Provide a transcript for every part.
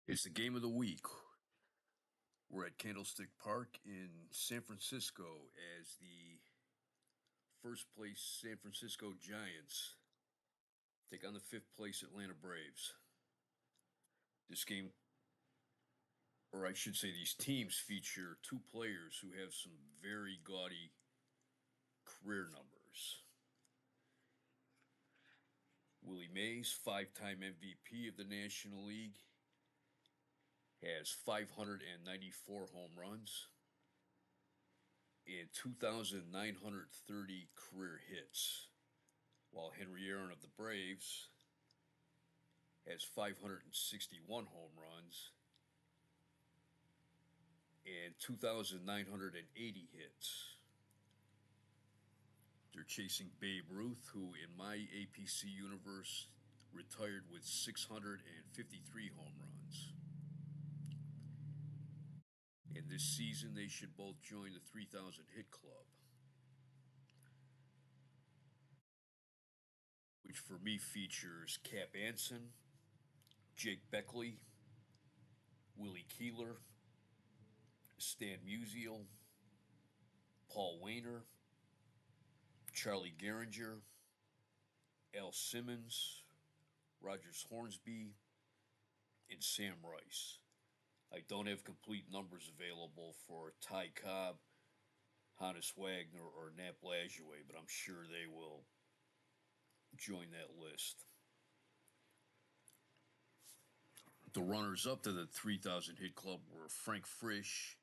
It's the game of the week. We're at Candlestick Park in San Francisco as the first place San Francisco Giants take on the fifth place Atlanta Braves. This game, or I should say, these teams feature two players who have some very gaudy career numbers. Willie Mays, five-time MVP of the National League, has 594 home runs and 2,930 career hits, while Henry Aaron of the Braves has 561 home runs and 2,980 hits. They're chasing Babe Ruth, who in my APC universe retired with 653 home runs. And this season, they should both join the 3,000 hit club, which for me features Cap Anson, Jake Beckley, Willie Keeler, Stan Musial, Paul Wainer, Charlie Gehringer, Al Simmons, Rogers Hornsby, and Sam Rice. I don't have complete numbers available for Ty Cobb, Hannes Wagner, or Nap Lajoie, but I'm sure they will join that list. The runners-up to the 3,000 hit club were Frank Frisch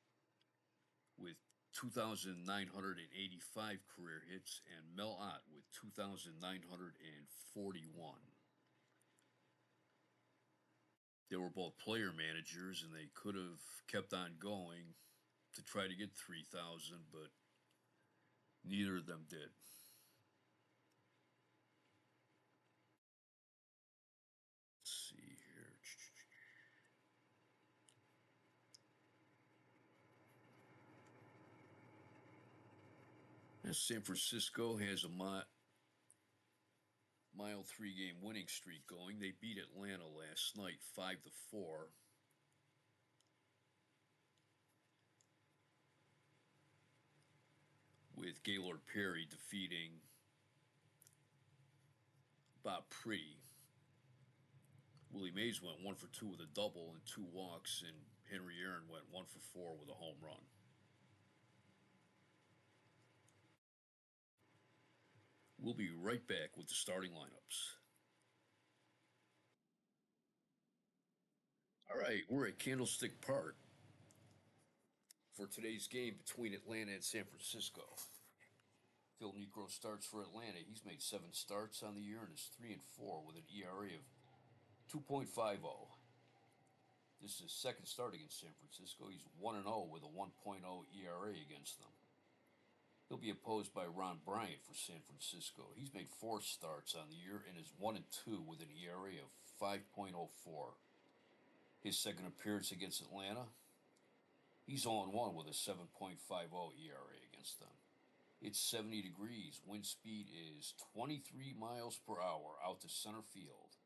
with 2,985 career hits and Mel Ott with 2,941. They were both player managers, and they could have kept on going to try to get 3,000, but neither of them did. Let's see here. San Francisco has a mild three-game winning streak going. They beat Atlanta last night 5-4. With Gaylord Perry defeating Bob Pretty. Willie Mays went 1 for 2 with a double and 2 walks, and Henry Aaron went 1 for 4 with a home run. We'll be right back with the starting lineups. All right, we're at Candlestick Park for today's game between Atlanta and San Francisco. Phil Niekro starts for Atlanta. He's made 7 starts on the year and is 3-4 with an ERA of 2.50. This is his second start against San Francisco. He's 1-0 with a 1.0 ERA against them. He'll be opposed by Ron Bryant for San Francisco. He's made 4 starts on the year and is 1-2 with an ERA of 5.04. His second appearance against Atlanta, he's 0-1 with a 7.50 ERA against them. It's 70 degrees. Wind speed is 23 miles per hour out to center field.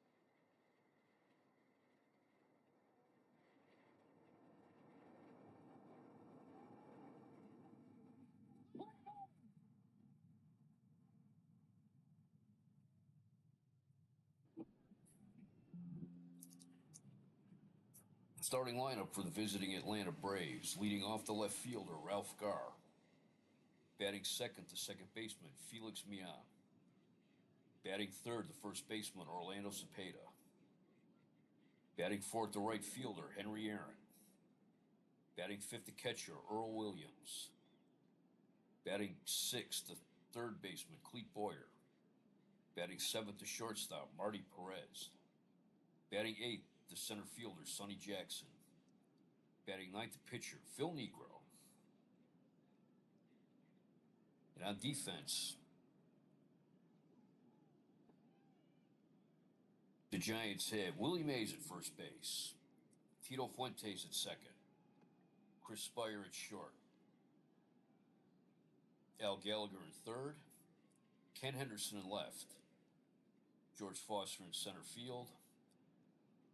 Starting lineup for the visiting Atlanta Braves. Leading off the left fielder, Ralph Garr. Batting second, the second baseman, Felix Millan. Batting third, the first baseman, Orlando Cepeda. Batting fourth, the right fielder, Henry Aaron. Batting fifth, the catcher, Earl Williams. Batting sixth, the third baseman, Clete Boyer. Batting seventh, the shortstop, Marty Perez. Batting eighth, the center fielder, Sonny Jackson. Batting ninth, the pitcher, Phil Niekro. And on defense, the Giants have Willie Mays at first base, Tito Fuentes at second, Chris Spire at short, Al Gallagher in third, Ken Henderson in left, George Foster in center field,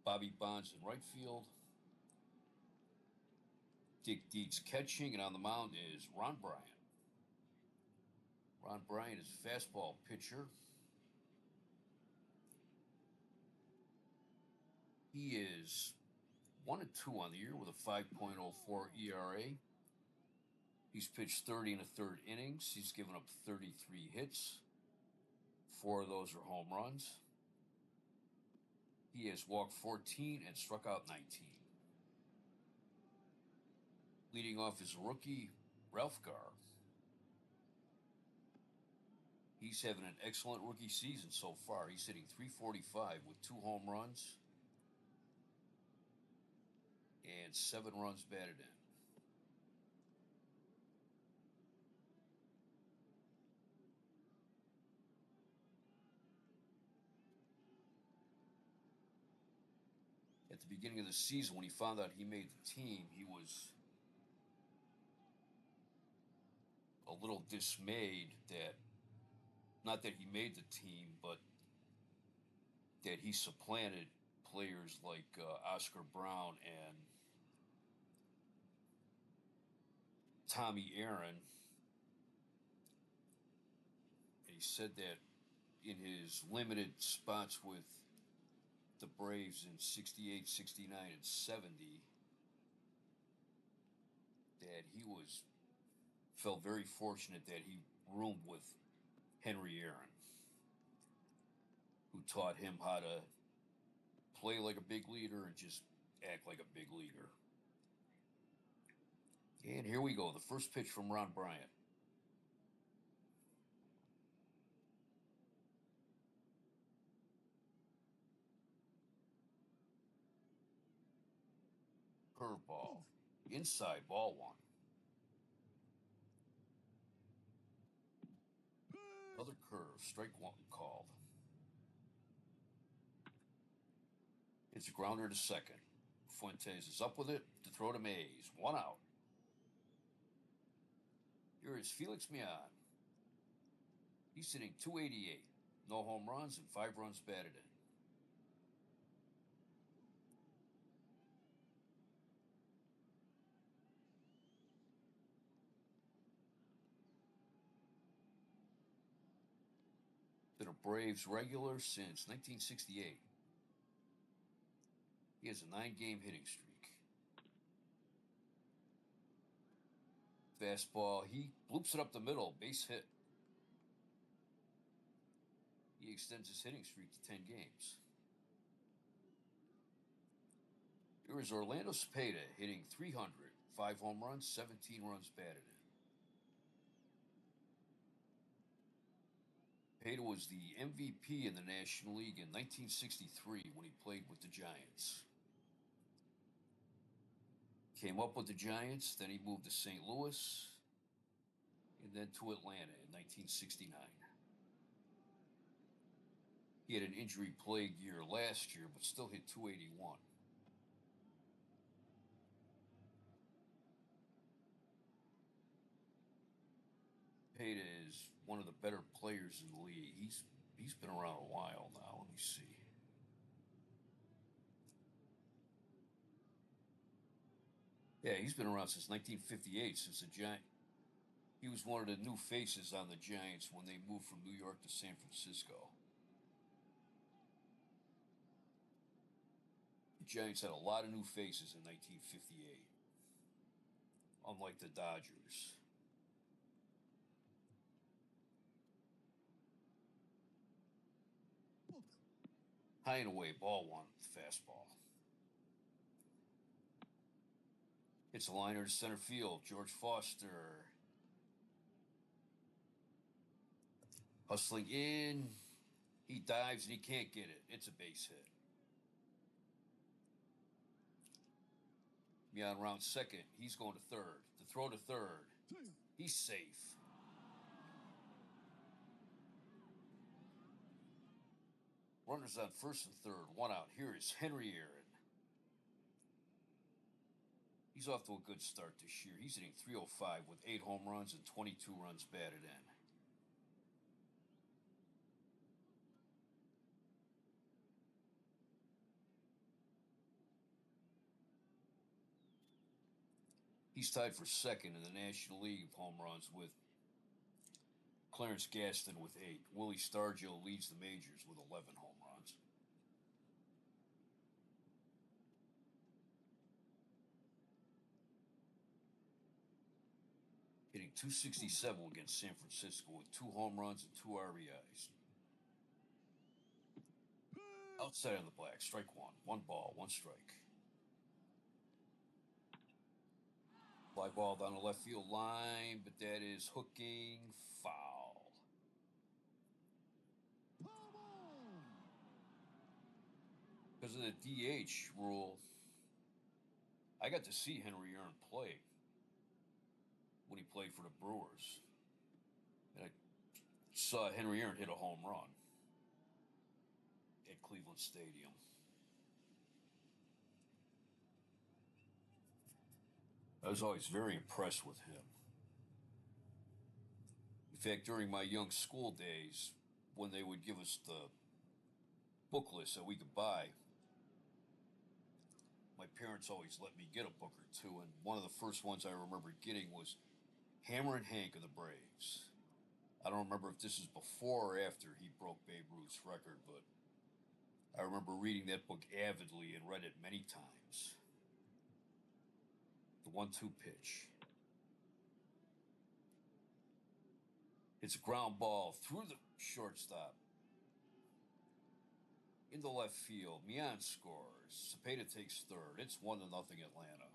Bobby Bonds in right field, Dick Dietz catching, and on the mound is Ron Bryant. Ron Bryant is a fastball pitcher. He is 1-2 on the year with a 5.04 ERA. He's pitched 30 1/3 innings. He's given up 33 hits. 4 of those are home runs. He has walked 14 and struck out 19. Leading off is rookie Ralph Garr. He's having an excellent rookie season so far. He's hitting .345 with 2 home runs and 7 runs batted in. At the beginning of the season, when he found out he made the team, he was a little dismayed that, not that he made the team, but that he supplanted players like Oscar Brown and Tommy Aaron. And he said that in his limited spots with the Braves in 68, 69, and 70, that he felt very fortunate that he roomed with Henry Aaron, who taught him how to play like a big leader and just act like a big leader. And here we go, the first pitch from Ron Bryant. Curveball, inside, ball 1. Another curve, strike 1 called. It's a grounder to second. Fuentes is up with it to throw to Mays. 1 out. Here is Felix Mian. He's hitting .288. No home runs and 5 runs batted in. Been a Braves regular since 1968. He has a 9-game hitting streak. Fastball, he bloops it up the middle, base hit. He extends his hitting streak to 10 games. Here is Orlando Cepeda hitting .300, 5 home runs, 17 runs batted in. Cepeda was the MVP in the National League in 1963 when he played with the Giants. Came up with the Giants, then he moved to St. Louis, and then to Atlanta in 1969. He had an injury-plagued year last year, but still hit .281. Cepeda is one of the better players in the league. He's been around a while now. Let me see. Yeah, he's been around since 1958, since the Giants. He was one of the new faces on the Giants when they moved from New York to San Francisco. The Giants had a lot of new faces in 1958, unlike the Dodgers. High and away, ball 1, fastball. It's a liner to center field. George Foster hustling in. He dives and he can't get it. It's a base hit. Mian round second. He's going to third. The throw to third. He's safe. Runners on first and third. 1 out. Here is Henry Aaron. He's off to a good start this year. He's hitting .305 with 8 home runs and 22 runs batted in. He's tied for second in the National League of home runs with Clarence Gaston with 8. Willie Stargell leads the majors with 11 home runs. Hitting .267 against San Francisco with 2 home runs and 2 RBIs. Outside of the black, strike one. 1 ball, 1 strike. Fly ball down the left field line, but that is hooking foul. Because of the DH rule, I got to see Henry Aaron play when he played for the Brewers. And I saw Henry Aaron hit a home run at Cleveland Stadium. I was always very impressed with him. In fact, during my young school days, when they would give us the book list that we could buy, my parents always let me get a book or two, and one of the first ones I remember getting was Hammerin' Hank of the Braves. I don't remember if this is before or after he broke Babe Ruth's record, but I remember reading that book avidly and read it many times. The 1-2 pitch. It's a ground ball through the shortstop. In the left field, Mian scores. Cepeda takes third. It's 1-0 Atlanta.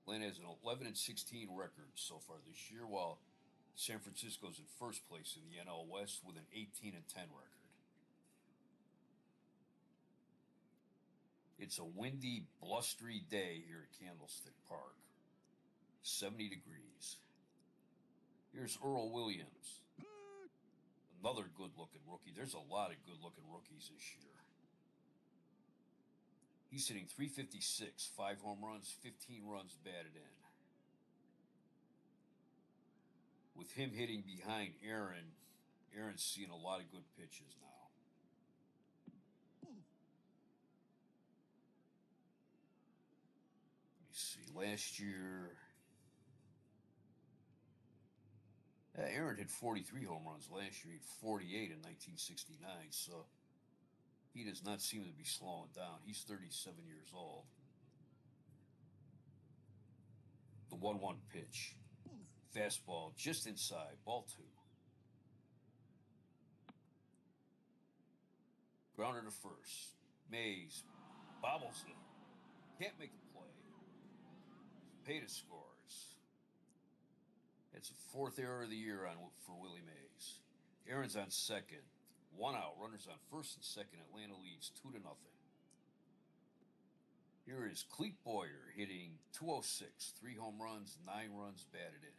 Atlanta has an 11-16 record so far this year, while San Francisco's in first place in the NL West with an 18-10 record. It's a windy, blustery day here at Candlestick Park. 70 degrees. Here's Earl Williams. Another good-looking rookie. There's a lot of good-looking rookies this year. He's hitting .356, 5 home runs, 15 runs batted in. With him hitting behind Aaron, Aaron's seeing a lot of good pitches now. Let me see. Last year, Aaron hit 43 home runs last year. He hit 48 in 1969, so he does not seem to be slowing down. He's 37 years old. The 1-1 pitch. Fastball just inside, ball 2. Grounder to first. Mays bobbles it. Can't make the play. Cepeda scores. It's the 4th error of the year for Willie Mays. Aaron's on second. 1 out. Runners on first and second. Atlanta leads 2-0. Here is Clete Boyer hitting .206. 3 home runs, 9 runs batted in.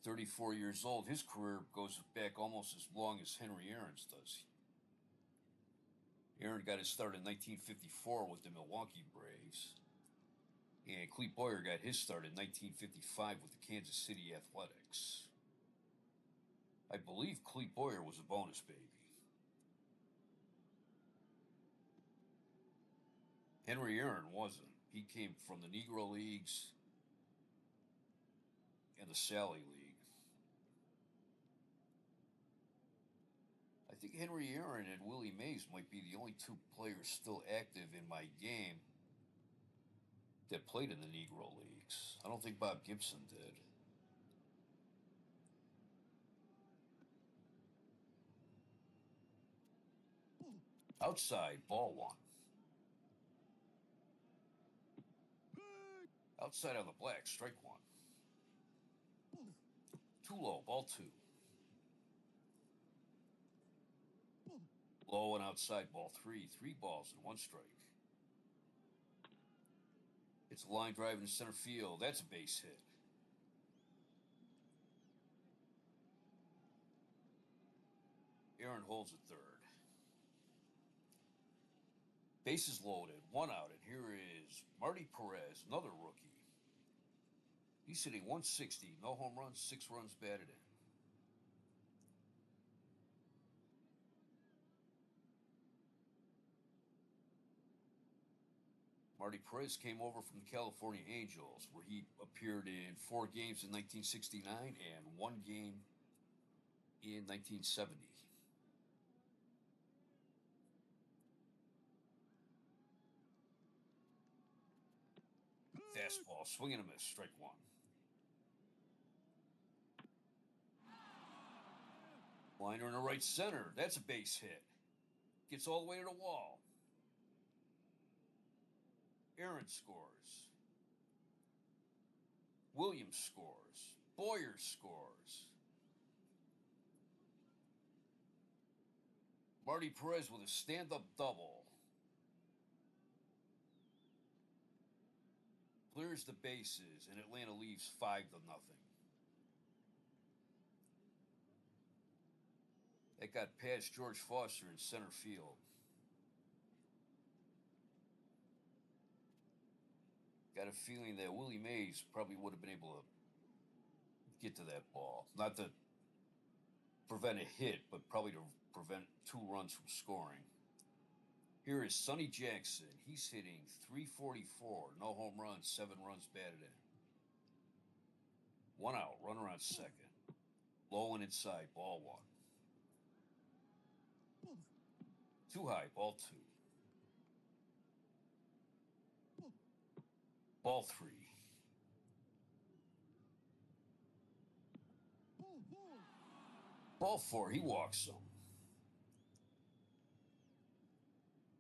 34 years old. His career goes back almost as long as Henry Aaron's does. Aaron got his start in 1954 with the Milwaukee Braves. And Clete Boyer got his start in 1955 with the Kansas City Athletics. I believe Clete Boyer was a bonus baby. Henry Aaron wasn't. He came from the Negro Leagues and the Sally League. I think Henry Aaron and Willie Mays might be the only 2 players still active in my game that played in the Negro Leagues. I don't think Bob Gibson did. Outside, ball 1. Outside on the black, strike 1. Too low, ball 2. Low and outside, ball 3. 3 balls and 1 strike. It's a line drive into center field. That's a base hit. Aaron holds at third. Bases loaded, 1 out, and here is Marty Perez, another rookie. He's hitting .160, no home runs, 6 runs batted in. Marty Perez came over from the California Angels, where he appeared in 4 games in 1969 and 1 game in 1970. Fastball, swing and a miss, strike 1. Liner in the right center. That's a base hit. Gets all the way to the wall. Aaron scores. Williams scores. Boyer scores. Marty Perez with a stand-up double. Clears the bases, and Atlanta leaves 5-0. That got past George Foster in center field. Got a feeling that Willie Mays probably would have been able to get to that ball. Not to prevent a hit, but probably to prevent 2 runs from scoring. Here is Sonny Jackson. He's hitting .344. No home runs, 7 runs batted in. 1 out, runner on second. Low and inside, ball 1. Too high, ball 2. Ball 3. Ball 4, he walks him.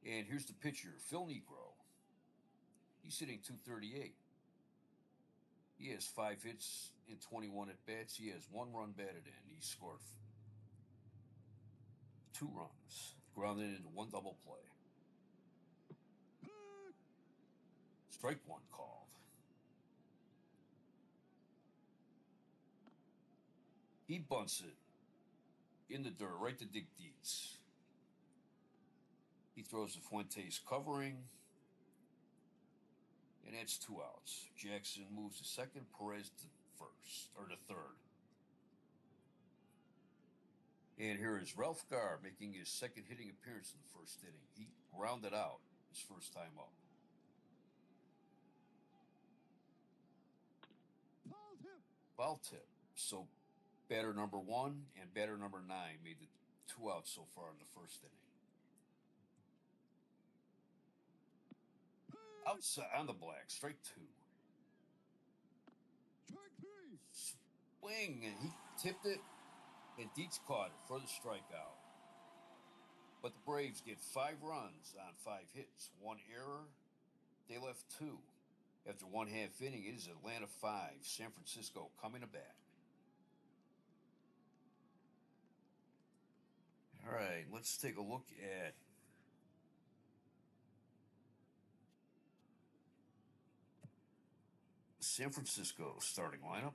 And here's the pitcher, Phil Niekro. He's hitting .238. He has 5 hits in 21 at-bats. He has 1 run batted in. He scored 2 runs, grounded into 1 double play. Strike 1 called. He bunts it in the dirt, right to Dick Dietz. He throws to Fuentes covering, and that's 2 outs. Jackson moves to second, Perez to first, or to third. And here is Ralph Garr making his second hitting appearance in the first inning. He grounded out his first time up. Foul tip. So batter number 1 and batter number 9 made the 2 outs so far in the first inning. Outside on the black, strike 2. Swing, and he tipped it, and Dietz caught it for the strikeout. But the Braves get 5 runs on 5 hits, 1 error. They left 2. After 1/2 inning, it is Atlanta 5, San Francisco coming to bat. All right, let's take a look at San Francisco starting lineup.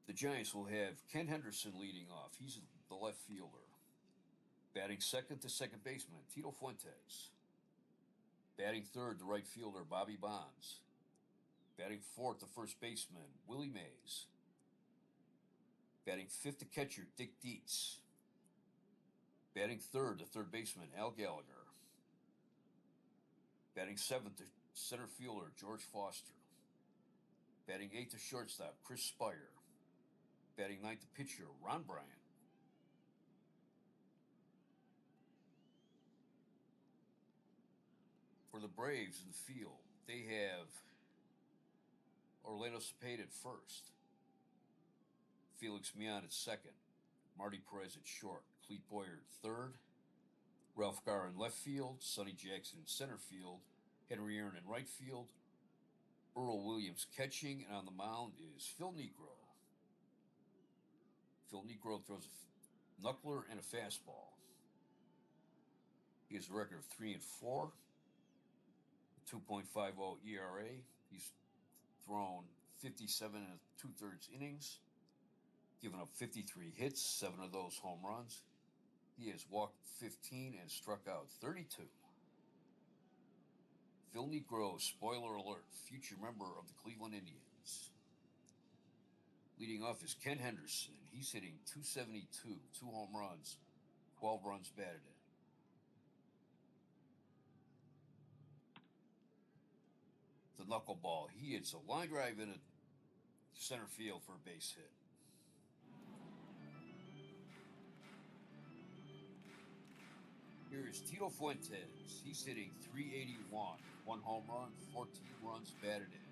The Giants will have Ken Henderson leading off. He's the left fielder. Batting second to second baseman, Tito Fuentes. Batting third, the right fielder, Bobby Bonds. Batting fourth, the first baseman, Willie Mays. Batting fifth, the catcher, Dick Dietz. Batting third, the third baseman, Al Gallagher. Batting seventh, the center fielder, George Foster. Batting eighth, the shortstop, Chris Spire. Batting ninth, the pitcher, Ron Bryant. For the Braves in the field, they have Orlando Cepeda at first, Felix Mian at second, Marty Perez at short, Clete Boyer at third, Ralph Garr in left field, Sonny Jackson in center field, Henry Aaron in right field, Earl Williams catching, and on the mound is Phil Niekro. Phil Niekro throws a knuckler and a fastball. He has a record of 3-4. 2.50 ERA. He's thrown 57 and 2/3 innings, given up 53 hits, 7 of those home runs. He has walked 15 and struck out 32. Phil Niekro, spoiler alert, future member of the Cleveland Indians. Leading off is Ken Henderson. He's hitting .272, 2 home runs, 12 runs batted in. knuckleball. He hits a line drive in a center field for a base hit. Here is Tito Fuentes. He's hitting .381. 1 home run, 14 runs batted in.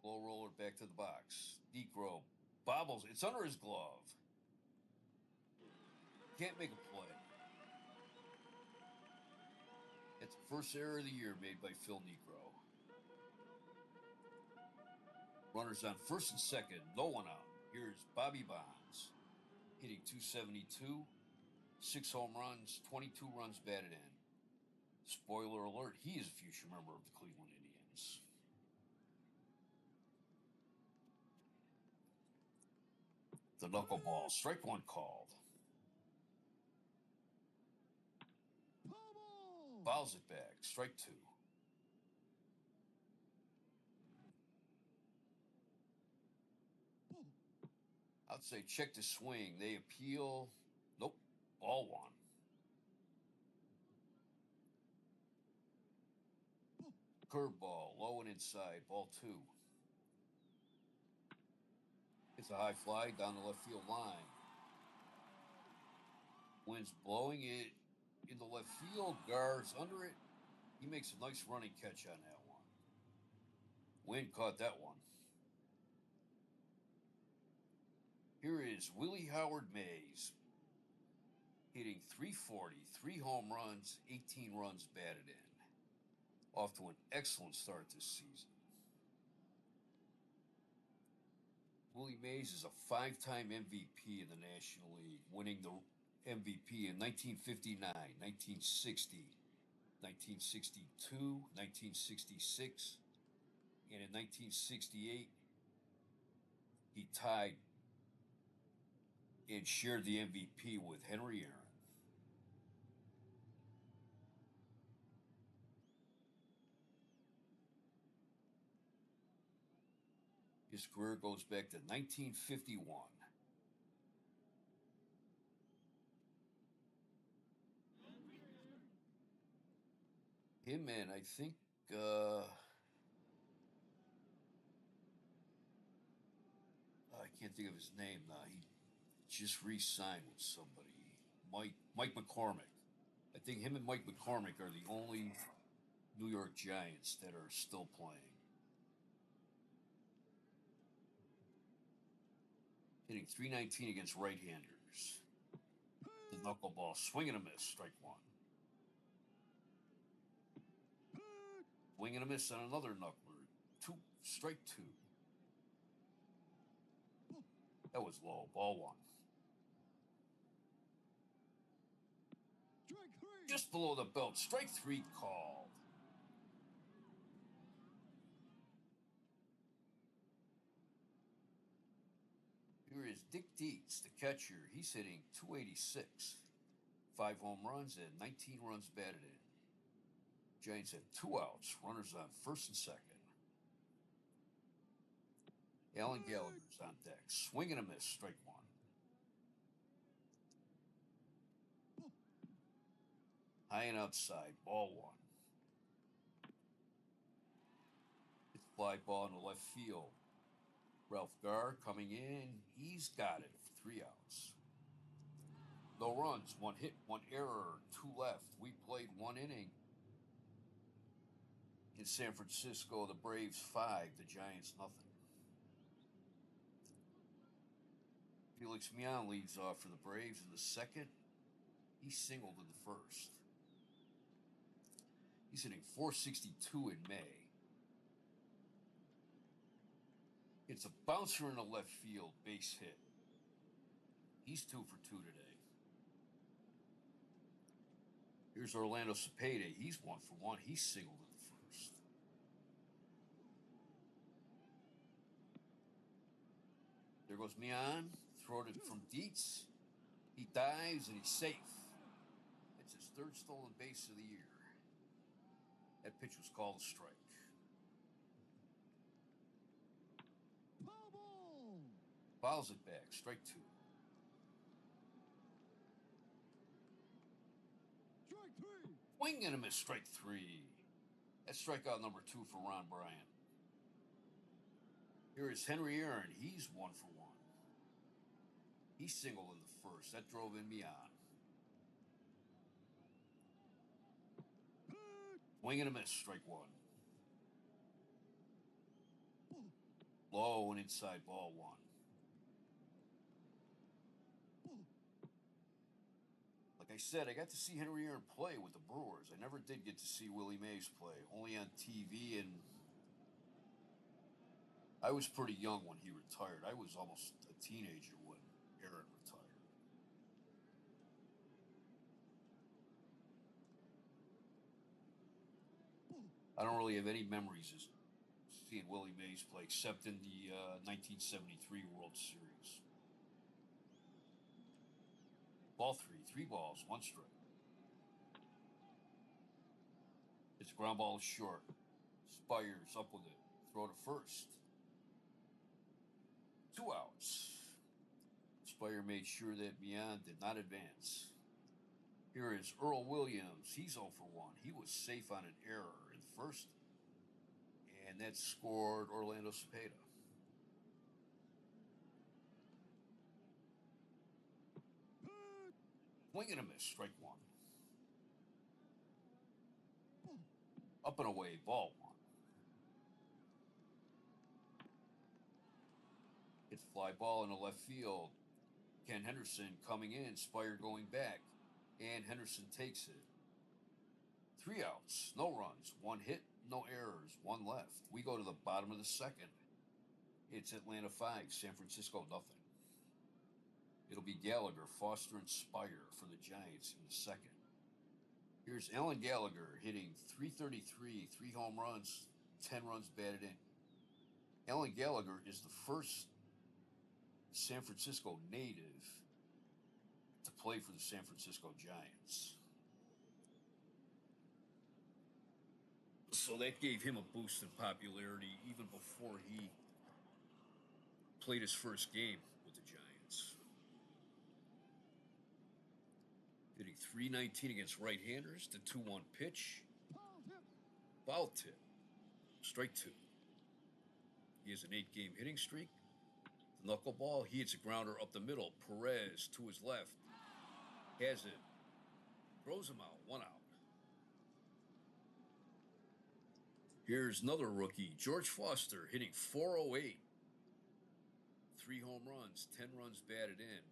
Low roller back to the box. Negro bobbles. It's under his glove. Can't make a play. It's the first error of the year made by Phil Negro. Runners on first and second. No one out. Here's Bobby Bonds. Hitting .272. 6 home runs, 22 runs batted in. Spoiler alert, he is a future member of the Cleveland Indians. The knuckleball. Strike one called. Fouls it back. Strike two. I'd say check the swing. They appeal. Nope. Ball one. Curveball. Low and inside. Ball two. It's a high fly down the left field line. Wind's blowing it in the left field. Guards under it. He makes a nice running catch on that one. Wind caught that one. Here is Willie Howard Mays. Hitting .340, 3 home runs, 18 runs batted in. Off to an excellent start this season. Willie Mays is a 5-time MVP in the National League, winning the MVP in 1959, 1960, 1962, 1966, and in 1968, he tied and shared the MVP with Henry Aaron. His career goes back to 1951. Him and I think I can't think of his name now. He just re-signed with somebody. Mike McCormick. I think him and Mike McCormick are the only New York Giants that are still playing. Hitting .319 against right-handers. The knuckleball. Swing and a miss. Strike one. Swing and a miss on another knuckler. Strike two. That was low. Ball one. Strike three. Just below the belt. Strike three called. Here is Dick Dietz, the catcher. He's hitting .286. 5 home runs and 19 runs batted in. Giants have 2 outs. Runners on first and second. Alan Gallagher's on deck. Swing and a miss. Strike one. High and outside. Ball one. It's a fly ball in the left field. Ralph Garr coming in. He's got it for 3 outs. No runs. 1 hit, 1 error, 2 left. We played 1 inning. In San Francisco, the Braves 5, the Giants nothing. Felix Mian leads off for the Braves in the second. He singled in the first. He's hitting .462 in May. It's a bouncer in the left field, base hit. He's 2 for 2 today. Here's Orlando Cepeda. He's 1 for 1. He's singled in the first. There goes Mian. Throw it from Dietz. He dives and he's safe. It's his 3rd stolen base of the year. That pitch was called a strike. Fouls it back. Strike 2. Swing and a miss, strike three. That's strikeout number 2 for Ron Bryant. Here is Henry Aaron. He's 1 for 1. He singled in the first. That drove in Mian. Swing and a miss, strike 1. Low and inside, ball 1. Like I said, I got to see Henry Aaron play with the Brewers. I never did get to see Willie Mays play, only on TV, and I was pretty young when he retired. I was almost a teenager when Aaron retired. I don't really have any memories of seeing Willie Mays play except in the 1973 World Series. Ball 3, 3 balls, 1 strike. It's a ground ball short. Spires up with it. Throw to first. 2 outs. Spire made sure that Mian did not advance. Here is Earl Williams. He's 0 for 1. He was safe on an error in first. And that scored Orlando Cepeda. Swing and a miss, strike 1. Up and away, ball 1. It's fly ball in the left field. Ken Henderson coming in, Spire going back, and Henderson takes it. 3 outs, no runs, 1 hit, no errors, 1 left. We go to the bottom of the second. It's Atlanta 5, San Francisco nothing. It'll be Gallagher, Foster, and Spire for the Giants in the second. Here's Alan Gallagher hitting .333, 3 home runs, 10 runs batted in. Alan Gallagher is the first San Francisco native to play for the San Francisco Giants. So that gave him a boost in popularity even before he played his first game with the Giants. Hitting .319 against right-handers, the 2-1 pitch. Foul tip. Strike 2. He has an 8-game hitting streak. The knuckleball, he hits a grounder up the middle. Perez to his left. Has it. Throws him out. 1 out. Here's another rookie, George Foster, hitting .408. 3 home runs, 10 runs batted in.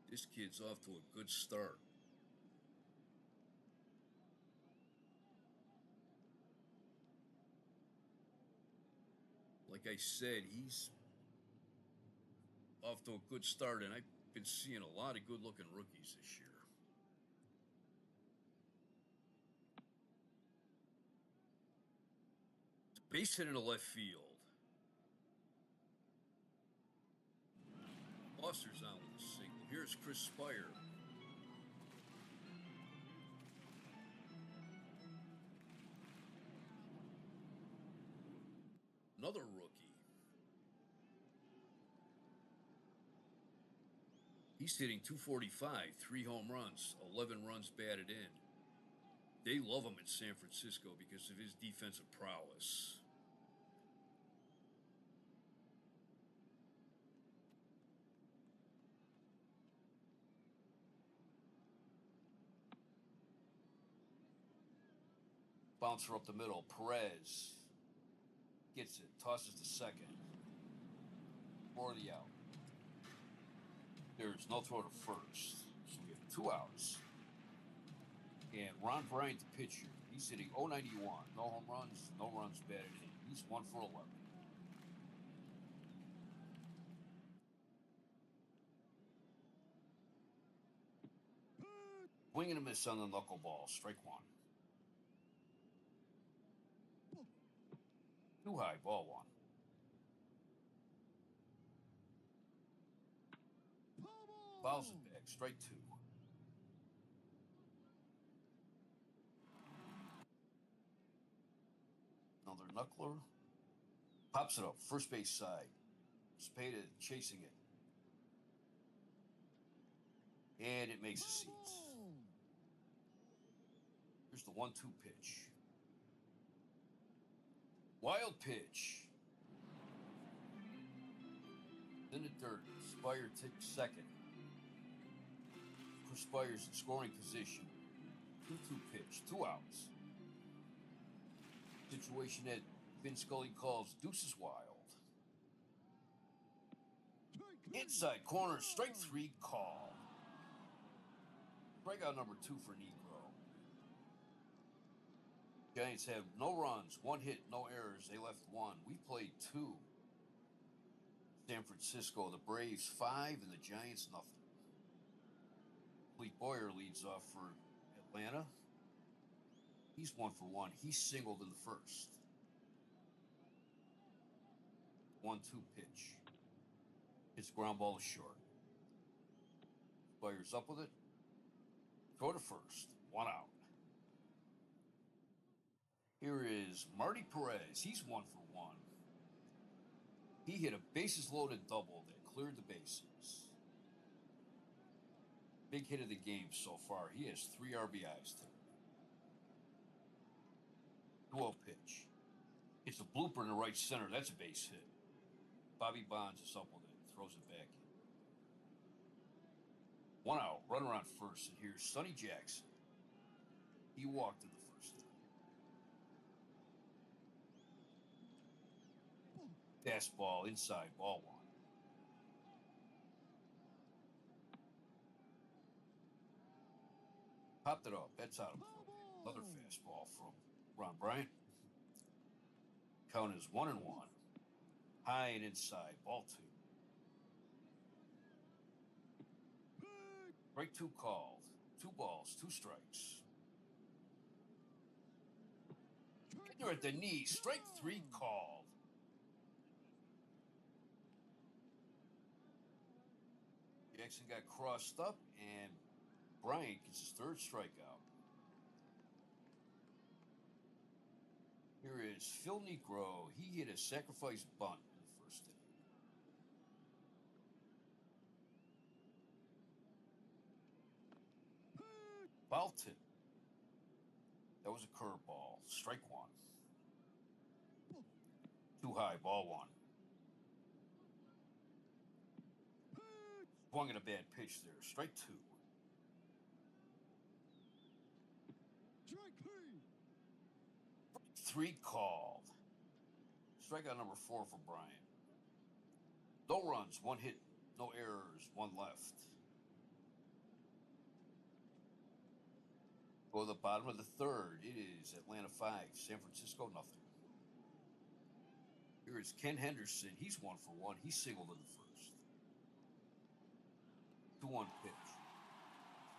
This kid's off to a good start. Like I said, he's off to a good start, and I've been seeing a lot of good-looking rookies this year. Base hit in the left field. Foster's on with a single. Here's Chris Spire. Another rookie. He's hitting .245, 3 home runs, 11 runs batted in. They love him in San Francisco because of his defensive prowess. Bouncer up the middle. Perez gets it, tosses to second. For the out. There's no throw to first. So we have 2 outs. And Ron Bryant, the pitcher, he's hitting .091. No home runs, no runs batted in. He's 1 for 11. Swing and a miss on the knuckleball. Strike 1. Too high, ball 1. Fouls it back. Strike 2. Another knuckler. Pops it up. First base side. Cepeda chasing it. And it makes a seats. Here's the 1-2 pitch. Wild pitch. In the dirt. Spire takes second. For Spire's in scoring position. 2-2 pitch. 2 outs. Situation that Vin Scully calls deuces wild. Inside corner, strike 3 call. Strikeout number 2 for Negro. Giants have no runs, 1 hit, no errors. They left 1. We played 2. San Francisco, the Braves 5, and the Giants nothing. Clete Boyer leads off for Atlanta. He's 1 for 1. He singled in the first. 1-2 pitch. Hits ground ball to short. Boyer's up with it. Throw to first. 1 out. Here is Marty Perez. He's 1 for 1. He hit a bases loaded double that cleared the bases. Big hit of the game so far. He has 3 RBIs today. 2-0 pitch. It's a blooper in the right center. That's a base hit. Bobby Bonds is up with it. Throws it back in. 1 out. Runner on first. And here's Sonny Jackson. He walked in the first inning. Fastball inside. Ball 1. Popped it up. That's out of play. Another fastball from Ron Bryant. Count is 1-1. High and inside. Ball 2. Strike 2 called. 2 balls, 2 strikes. They're at the knee. Strike 3 called. Jackson got crossed up, and Bryant gets his 3rd strikeout. Here is Phil Niekro. He hit a sacrifice bunt in the first inning. Foul tip. That was a curveball. Strike 1. Too high. Ball 1. Swung at a bad pitch there. Strike 2. Strike 3 called. Strikeout number 4 for Bryant. No runs, 1 hit, no errors, 1 left. Go to the bottom of the 3rd. It is Atlanta 5, San Francisco nothing. Here is Ken Henderson. He's 1 for 1. He singled in the first. 2-1 pitch.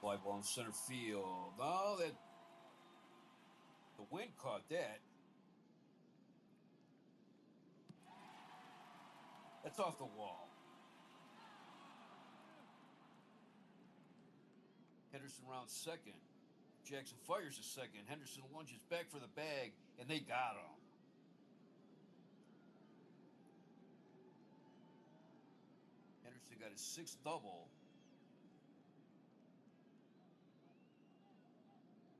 Fly ball in center field. No, the wind caught that. That's off the wall. Henderson rounds second. Jackson fires a second. Henderson lunges back for the bag, and they got him. Henderson got his 6th double.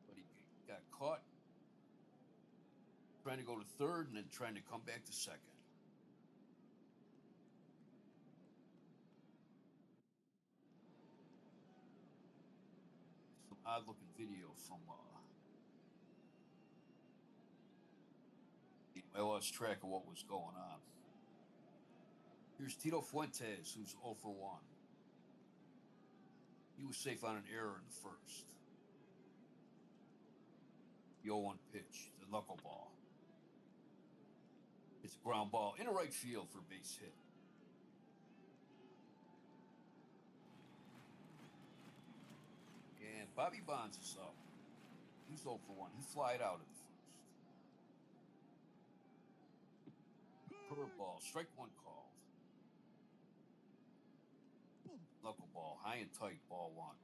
But he got caught trying to go to 3rd and then trying to come back to 2nd. Some odd-looking video from I lost track of what was going on. Here's Tito Fuentes, who's 0 for 1. He was safe on an error in the first. The 0-1 pitch, the knuckleball. It's a ground ball into right field for a base hit. And Bobby Bonds is up. He's 0 for 1. He flied out in the first. Curveball, strike 1 called. Knuckleball, high and tight, ball 1.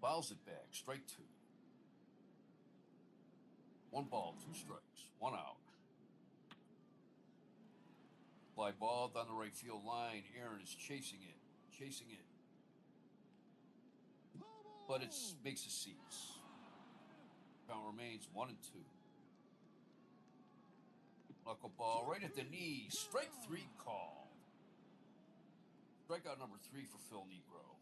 Fouls it back, strike 2. 1 ball, 2 strikes, 1 out. Fly ball down the right field line. Aaron is chasing it. Chasing it. But it makes a cease. Count remains 1-2. Knuckleball right at the knee. Strike 3 call. Strikeout number 3 for Phil Niekro.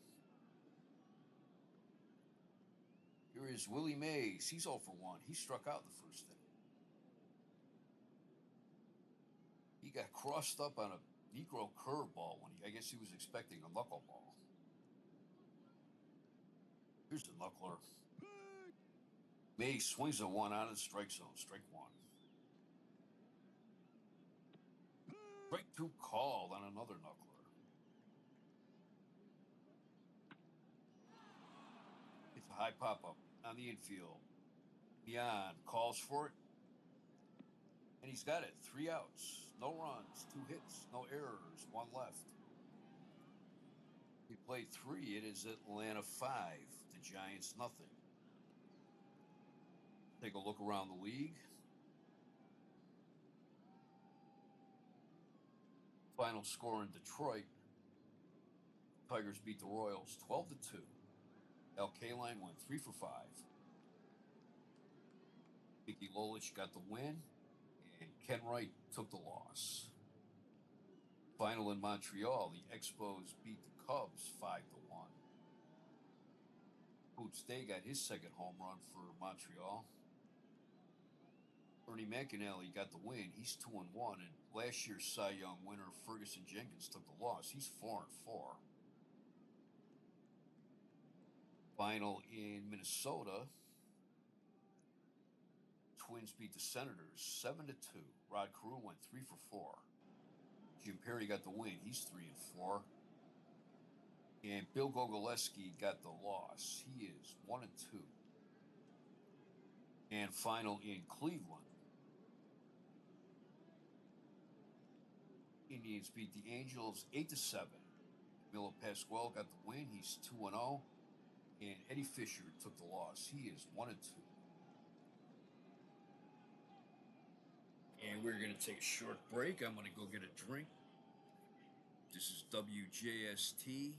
Here is Willie Mays. He's 0 for 1. He struck out in the first inning. He got crossed up on a Niekro curveball when I guess he was expecting a knuckleball. Here's the knuckler. Mays swings a 1 out of the strike zone. Strike 1. Strike 2 called on another knuckler. It's a high pop-up on the infield. Beyond calls for it. And he's got it. 3 outs. No runs. 2 hits. No errors. 1 left. He played 3. It is Atlanta 5. The Giants nothing. Take a look around the league. Final score in Detroit. Tigers beat the Royals 12-2. Al Kaline went 3 for 5. Mickey Lolich got the win, and Ken Wright took the loss. Final in Montreal, the Expos beat the Cubs 5-1. Boots Day got his second home run for Montreal. Ernie McAnally got the win. He's 2-1, and last year's Cy Young winner Ferguson Jenkins took the loss. He's 4-4. Final in Minnesota. Twins beat the Senators 7-2. Rod Carew went 3 for 4. Jim Perry got the win. He's 3-4. And Bill Gogoleski got the loss. He is 1-2. And final in Cleveland. Indians beat the Angels 8-7. Milo Pasquale got the win. He's 2-0. And Eddie Fisher took the loss. He is 1-2. And we're going to take a short break. I'm going to go get a drink. This is WJST,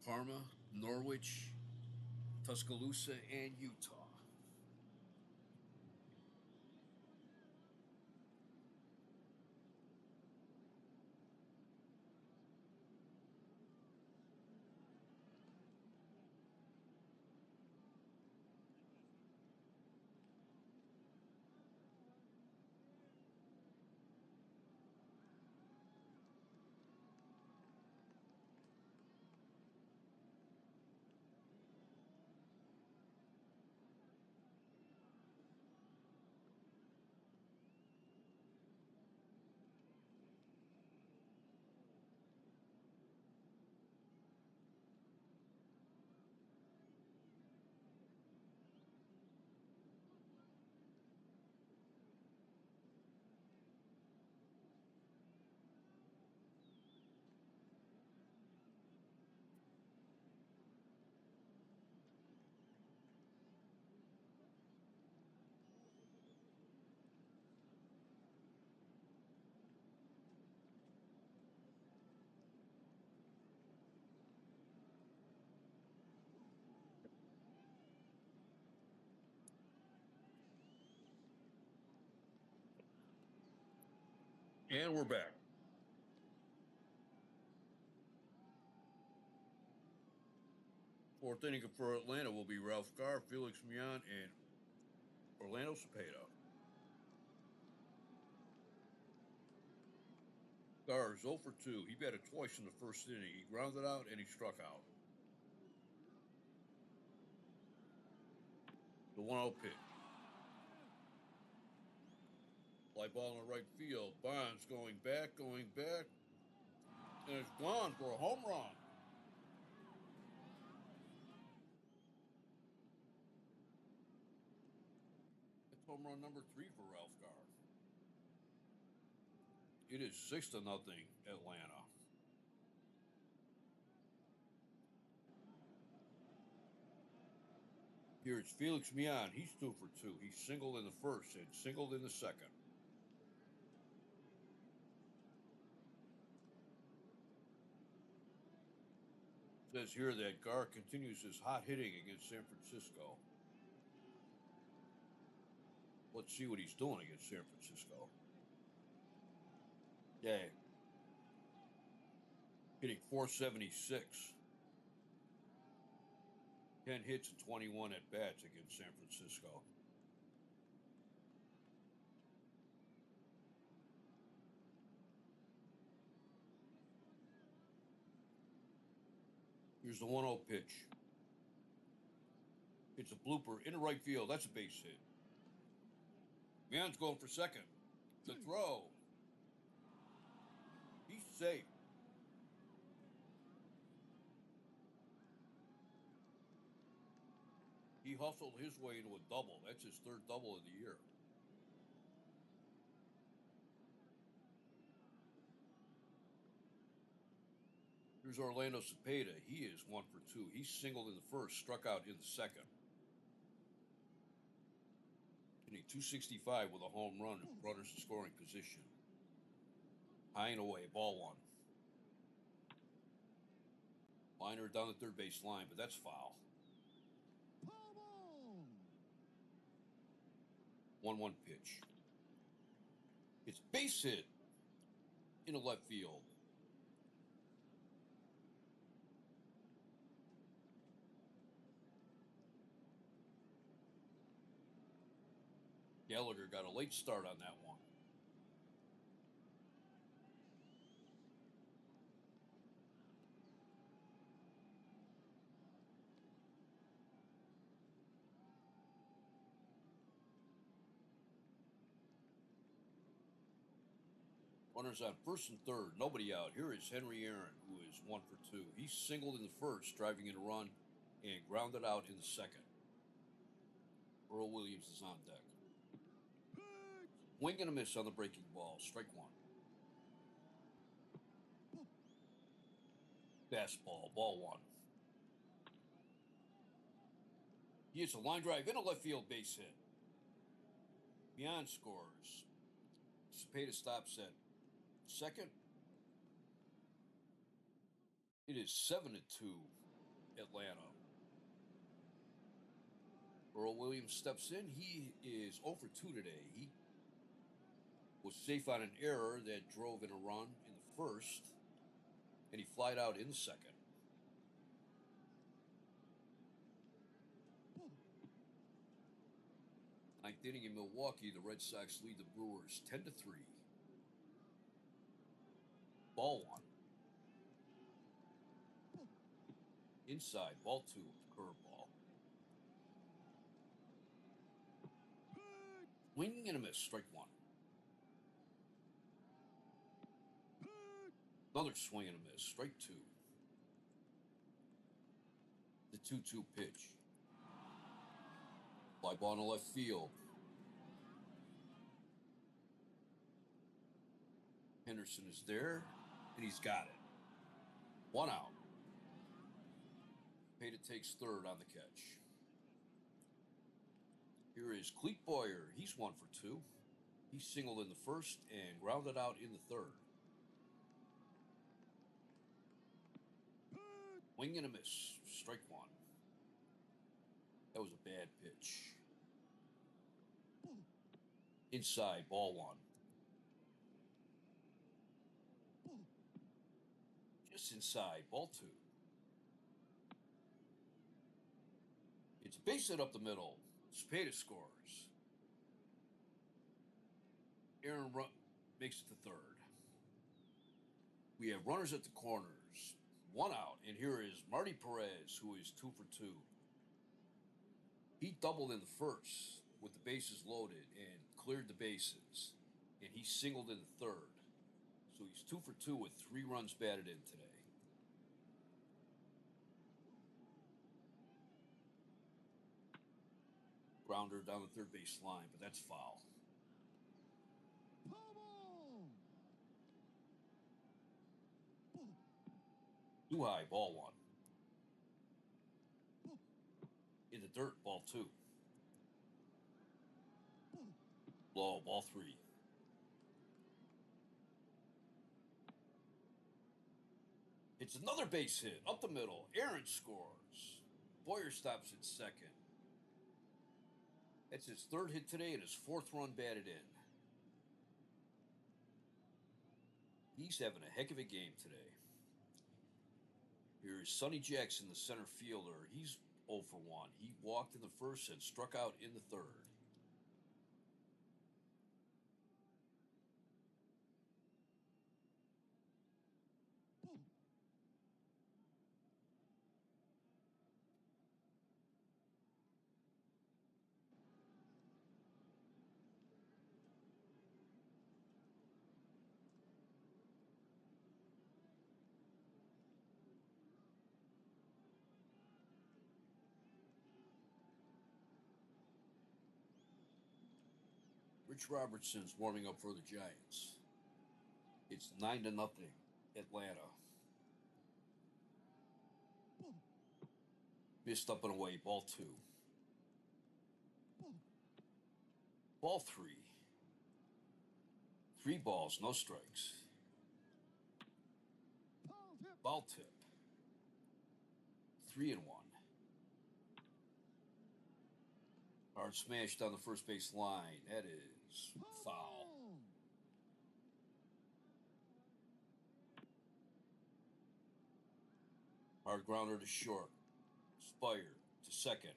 Parma, Norwich, Tuscaloosa, and Utah. And we're back. Fourth inning for Atlanta will be Ralph Garr, Felix Mian, and Orlando Cepeda. Garr is 0 for 2. He batted twice in the first inning. He grounded out and he struck out. The 1-0 pitch. Fly ball in the right field. Bonds going back, and it's gone for a home run. It's home run number 3 for Ralph Garr. It is 6-0 Atlanta. Here it's Felix Mian. He's 2 for 2. He singled in the first and singled in the second. Says here that Gar continues his hot hitting against San Francisco. Let's see what he's doing against San Francisco. Yeah. Hitting .476. 10 hits and 21 at bats against San Francisco. Here's the 1-0 pitch. It's a blooper into right field. That's a base hit. Man's going for second. The throw. He's safe. He hustled his way into a double. That's his third double of the year. Here's Orlando Cepeda. He is 1 for 2. He singled in the first, struck out in the second. Hitting .265 with a home run. Runners in scoring position. High and away, ball 1. Liner down the third base line, but that's foul. 1-1 pitch. It's base hit into left field. Gallagher got a late start on that one. Runners on first and third, nobody out. Here is Henry Aaron, who is 1 for 2. He singled in the first, driving in a run, and grounded out in the second. Earl Williams is on deck. Swing and a miss on the breaking ball. Strike 1. Fastball, ball 1. He hits a line drive in a left field base hit. Beyond scores. Cepeda stops at second. It is 7-2 Atlanta. Earl Williams steps in. He is 0 for 2 today. He was safe on an error that drove in a run in the first, and he flied out in the second. Ninth inning in Milwaukee, the Red Sox lead the Brewers 10-3. Ball 1. Inside, ball 2, curveball. Swing and a miss, strike 1. Another swing and a miss, strike 2. The 2-2 pitch. Fly ball in the left field. Henderson is there, and he's got it. 1 out. Peta takes third on the catch. Here is Clete Boyer. He's 1 for 2. He singled in the first and grounded out in the third. Swing and a miss. Strike 1. That was a bad pitch. Inside, ball 1. Just inside, ball 2. It's a base hit up the middle. Cepeda scores. Aaron makes it to third. We have runners at the corners. 1 out, and here is Marty Perez, who is 2 for 2. He doubled in the first with the bases loaded and cleared the bases, and he singled in the third. So he's 2 for 2 with 3 runs batted in today. Grounder down the third base line, but that's foul. Too high, ball 1. In the dirt, ball 2. Low, ball 3. It's another base hit up the middle. Aaron scores. Boyer stops at second. That's his third hit today and his fourth run batted in. He's having a heck of a game today. Here's Sonny Jackson, the center fielder. He's 0 for 1. He walked in the first and struck out in the third. Rich Robertson's warming up for the Giants. It's 9-0 Atlanta. Missed up and away, ball 2. Ball 3. 3 balls, no strikes. Ball tip. 3-1. Hard smash down the first base line. That is foul. Hard grounder to short. Spire to second.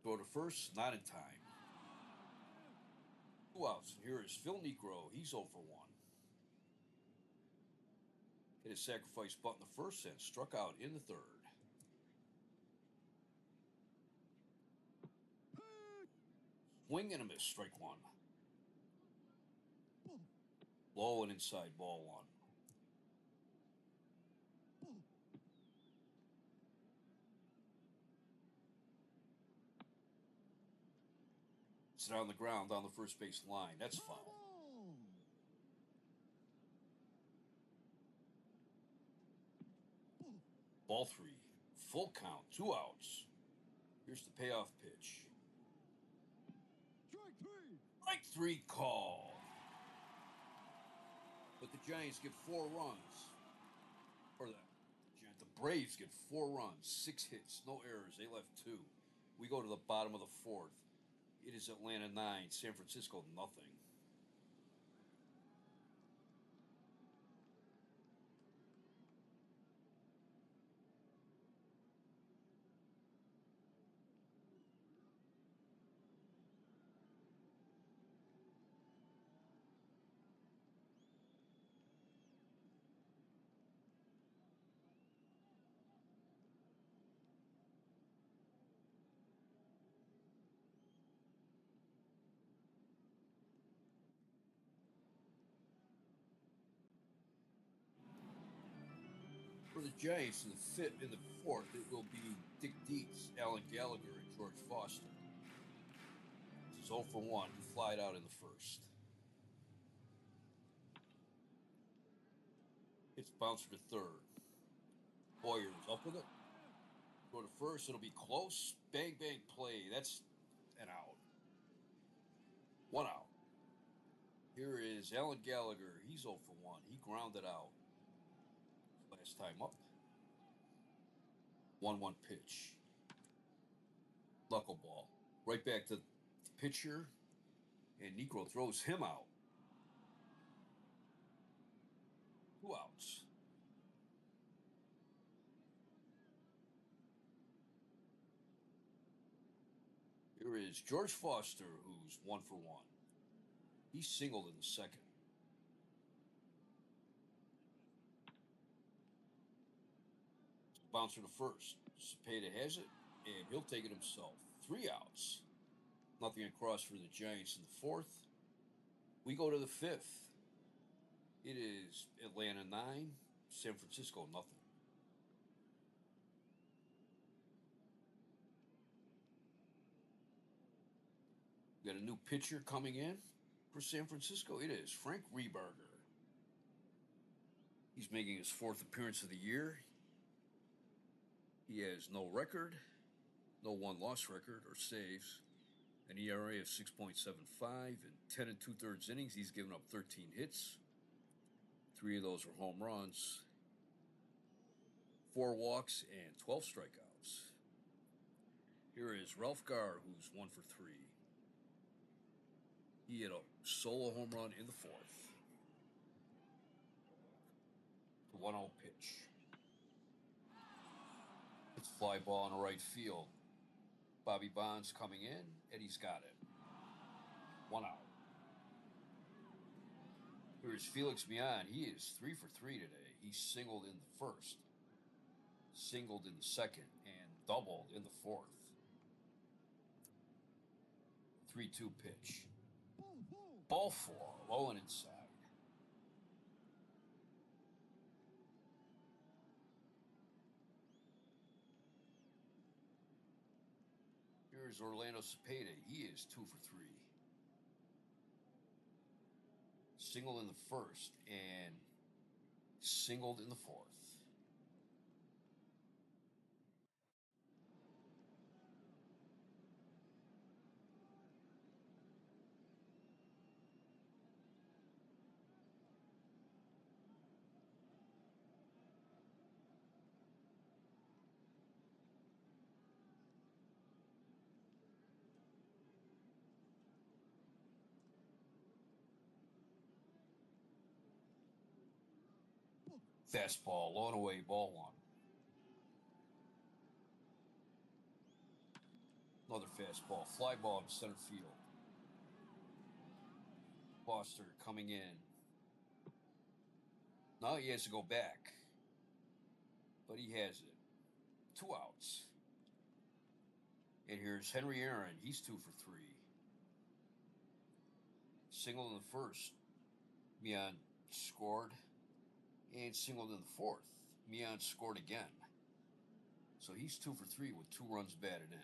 Go to first, not in time. 2 outs. And here is Phil Niekro. He's 0 for 1. Hit a sacrifice bunt in the first and struck out in the third. Swing and a miss, strike 1. Low and inside, ball 1. It's on the ground down the first base line. That's foul. Ball 3. Full count. 2 outs. Here's the payoff pitch. Strike 3 call. But the Giants get 4 runs. Or the Braves get 4 runs, 6 hits, no errors. They left 2. We go to the bottom of the 4th. It is Atlanta 9, San Francisco nothing. For the Giants in the 4th, it will be Dick Dietz, Alan Gallagher, and George Foster. This is 0 for 1. He flied out in the first. It's bouncer to third. Boyer's up with it. Go to first. It'll be close. Bang, bang play. That's an out. 1 out. Here is Alan Gallagher. He's 0 for 1. He grounded out. Last time up. 1-1 pitch. Knuckleball. Right back to the pitcher. And Niekro throws him out. 2 outs. Here is George Foster, who's 1 for 1. He singled in the second. Bouncer to first. Cepeda has it, and he'll take it himself. 3 outs. Nothing across for the Giants in the 4th. We go to the 5th. It is Atlanta 9, San Francisco nothing. We got a new pitcher coming in for San Francisco. It is Frank Rebarger. He's making his 4th appearance of the year. He has no record, no won-loss record or saves, an ERA of 6.75 and 10 2/3 innings. He's given up 13 hits. 3 of those were home runs. 4 walks and 12 strikeouts. Here is Ralph Garr, who's 1 for 3. He hit a solo home run in the 4th. The 1-0 pitch. It's a fly ball in the right field. Bobby Bonds coming in, and he's got it. 1 out. Here's Felix Millan. He is 3 for 3 today. He singled in the 1st, singled in the 2nd, and doubled in the 4th. 3-2 pitch. Ball 4, low and inside. Here's Orlando Cepeda. He is 2 for 3. Singled in the 1st and singled in the 4th. Fastball, low and away, ball 1. Another fastball, fly ball to center field. Foster coming in. Now he has to go back, but he has it. 2 outs. And here's Henry Aaron. He's 2 for 3. Singled in the 1st. Millan scored. And singled in the 4th. Millan scored again. So he's 2 for 3 with 2 runs batted in.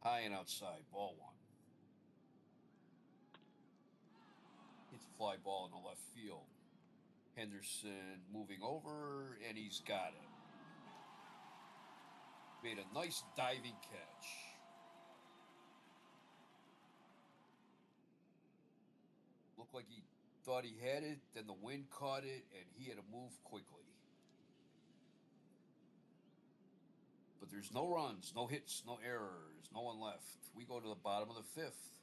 High and outside, ball 1. It's a fly ball in the left field. Henderson moving over, and he's got it. Made a nice diving catch. Looked like he thought he had it, then the wind caught it, and he had to move quickly. But there's no runs, no hits, no errors, no one left. We go to the bottom of the 5th.